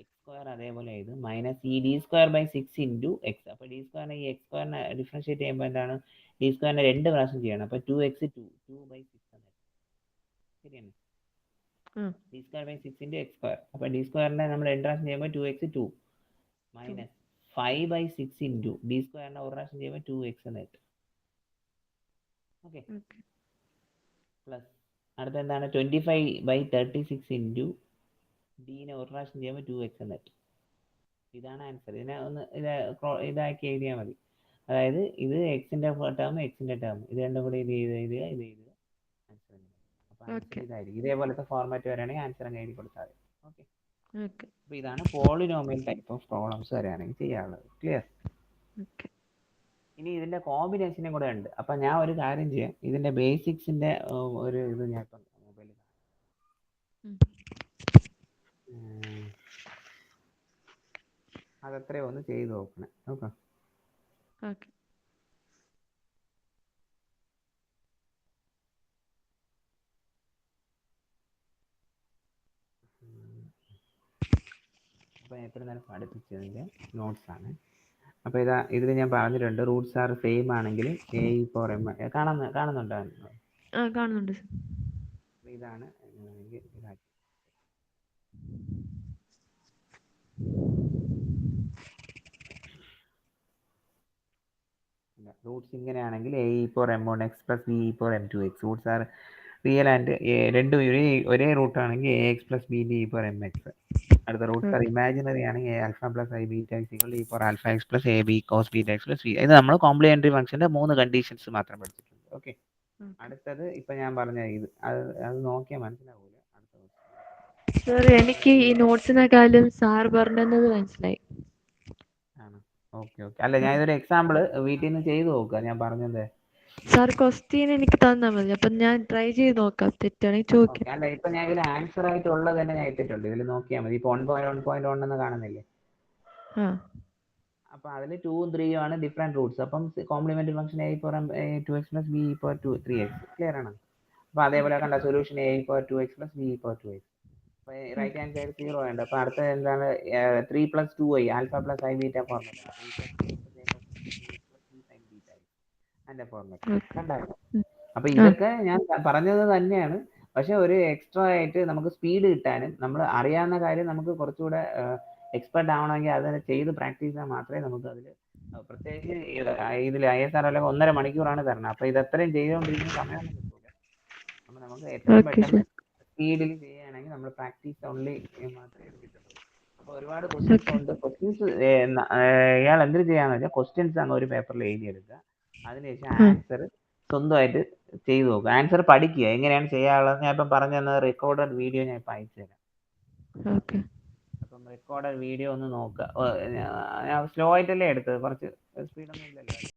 എക്സ് സ്ക്വയർ അതേപോലെ എഴുത് മൈനസ് ഈ D square by 6 into X. അപ്പൊ ഡി സ്ക്വയറിനെ ഈ എക്സ് സ്ക്വയറിനെ ഡിഫറൻഷിയേറ്റ് ചെയ്യുമ്പോൾ എന്താണ്? ഡി സ്ക്വയറിനെ 2 പ്രാവശ്യം ചെയ്യണം. അപ്പൊ 2x 2/6 ശരിയാണ്? D square by 6 into X square. അപ്പൊ ഡി സ്ക്വയറിനെ നമ്മൾ 2 പ്രാവശ്യം ചെയ്യുമ്പോൾ 2x 2 മൈനസ് 5/6 ഇൻറ്റു ഡി സ്ക്വയറിനെ ഒരു പ്രാവശ്യം ചെയ്യുമ്പോൾ 2x എന്ന് കിട്ടും. ഓക്കെ, പ്ലസ് അടുത്ത എന്താണ്? 25/36 ഇൻറ്റു ഡിനെ ഒരു പ്രാവശ്യം ചെയ്യുമ്പോൾ 2x എന്ന് കിട്ടും. ഇതാണ് ആൻസർ. ഇതിനെ ഒന്ന് ഇതാക്കി എഴുതിയാൽ മതി. അതായത് ഇത് എക്സിന്റെ ടേം എക്സിന്റെ ടേം ഇത് രണ്ടും കൂടി ഇത് എഴുതുക ആൻസർ. അപ്പൊ ആൻസർ ഇതായിരിക്കും. ഇതേപോലത്തെ ഫോർമാറ്റ് വരികയാണെങ്കിൽ ആൻസർ അങ്ങ് എഴുതി കൊടുത്താൽ മതി. ഓക്കെ, അപ്പൊ ഇതാണ് പോളിനോമിയൽ ടൈപ്പ് ഓഫ് പ്രോബ്ലംസ് വരികയാണെങ്കിൽ ചെയ്യാനുള്ളത്. ക്ലിയർ? ഇനി ഇതിന്റെ കോമ്പിനേഷനും കൂടെ ഉണ്ട്. അപ്പൊ ഞാൻ ഒരു കാര്യം ചെയ്യാം. ഇതിന്റെ ബേസിക്സിന്റെ ഒരു ഇത് ഞാൻ ഇപ്പം മൊബൈലിൽ അതത്രയോ ഒന്ന് ചെയ്ത് നോക്കണേ. നോക്കാം. അപ്പൊ എത്ര നേരം പഠിപ്പിച്ചതിന്റെ നോട്ട്സ് ആണ്. അപ്പൊ ഇതിൽ ഞാൻ പറഞ്ഞിട്ടുണ്ട് റൂട്ട്സ് ആർ സെയിം ആണെങ്കിൽ a4m കാണുന്നുണ്ടോ? കാണുന്നുണ്ട്. ഇതാണ് റൂട്ട്സ് ഇങ്ങനെയാണെങ്കിൽ a4m1x plus b4m2x. Roots are real and രണ്ടും ഒരേ റൂട്ട് ആണെങ്കിൽ ax പ്ലസ് b4mx. അടുത്ത റൂട്ട്സ് ആർ ഇമാജിനറി ആണെങ്കിൽ a alpha plus I beta e4 alpha X plus A B cos beta X plus B. ഇത് നമ്മൾ complementary ഫംഗ്ഷന്റെ 3 conditions മാത്രം പഠിച്ചിട്ടുണ്ട്. ഓക്കെ, അടുത്തത് ഇപ്പൊ ഞാൻ പറഞ്ഞ ഇത് അത് നോക്കിയാൽ മനസ്സിലാവൂല. സർ, എനിക്ക് ഈ നോട്ട്സിനെക്കാളും സാർ പറഞ്ഞത് മനസ്സിലായി. ഓക്കെ, അല്ല ഞാൻ ഇതൊരു എക്സാമ്പിൾ വീട്ടിൽ നിന്ന് ചെയ്ത് നോക്കുക. ഞാൻ പറഞ്ഞത് സാർ ക്വസ്റ്റ്യൻ എനിക്ക് തന്നാൽ മതി. അപ്പൊ ഞാൻ ട്രൈ ചെയ്ത് നോക്കാം. തെറ്റാണെങ്കിൽ ചോദിക്കാം. അല്ല, ഇപ്പൊ ഞാൻ ഇതിൽ ആൻസർ ആയിട്ടുള്ളത് തന്നെ ഞാൻ ഇട്ടിട്ടുണ്ട്. ഇതിൽ നോക്കിയാൽ മതി. ഇപ്പൊ 1.1.1 എന്ന് കാണുന്നില്ലേ? അപ്പൊ അതിൽ 2ഉം 3ഉം ആണ് ഡിഫറെന്റ് റൂട്ട്സ്. അപ്പം complementary function a4m2x plus b3x. Clear ആണ്? അപ്പൊ അതേപോലെ കണ്ട solution a4 plus b4 right hand side 0 ഉണ്ട്. അപ്പൊ അടുത്ത എന്താണ്? 3 plus 2i alpha plus I beta formula. അതിന്റെ ഫോർമാറ്റ് ഓക്കെ. കണ്ടായിരുന്നു. ഉം. അപ്പൊ ആ. ഇതൊക്കെ ഞാൻ പറഞ്ഞത് തന്നെയാണ്. പക്ഷെ ഒരു എക്സ്ട്രാ ആയിട്ട് നമുക്ക് സ്പീഡ് കിട്ടാനും നമ്മൾ അറിയാവുന്ന കാര്യം നമുക്ക് കുറച്ചുകൂടെ എക്സ്പെർട്ട് ആവണമെങ്കിൽ അത് ചെയ്ത് പ്രാക്ടീസ് ചെയ്താൽ മാത്രമേ നമുക്ക് അതിൽ പ്രത്യേകിച്ച് ഇതിൽ ISR അല്ലെങ്കിൽ 1.5 മണിക്കൂറാണ് തരണം. അപ്പൊ ഇത് അത്രയും ചെയ്തുകൊണ്ടിരിക്കുന്ന സമയമൊന്നും കിട്ടൂല. അപ്പൊ നമുക്ക് എത്രയും ഓക്കെ പെട്ടെന്ന് സർ. സ്പീഡിൽ ചെയ്യുകയാണെങ്കിൽ നമ്മൾ പ്രാക്ടീസ് ഓൺലി മാത്രമേ ഇത് കിട്ടുള്ളൂ. അപ്പൊ ഒരുപാട് ക്വസ്റ്റ്യൻസ് ഓക്കെ. ഉണ്ട്. ക്വസ്റ്റ്യൻസ് ഇയാൾ എന്ത് ചെയ്യാന്ന് വെച്ചാൽ ക്വസ്റ്റ്യൻസ് അങ്ങ് ഒരു പേപ്പറിൽ എഴുതിയെടുക്കുക. അതിനുശേഷം ആ. ആൻസർ സ്വന്തമായിട്ട് ചെയ്തു നോക്കുക. ആൻസർ പഠിക്കുക എങ്ങനെയാണ് ചെയ്യാനുള്ളത്. ഞാൻ ഇപ്പം പറഞ്ഞു തന്ന റെക്കോർഡഡ് വീഡിയോ ഞാൻ ഇപ്പം അയച്ചു തരാം. ഓക്കെ. അപ്പം റെക്കോർഡഡ് വീഡിയോ ഒന്ന് നോക്കുക. ഞാൻ സ്ലോ ആയിട്ടല്ലേ എടുത്തത്, കുറച്ച് സ്പീഡൊന്നും ഇല്ലല്ലോ.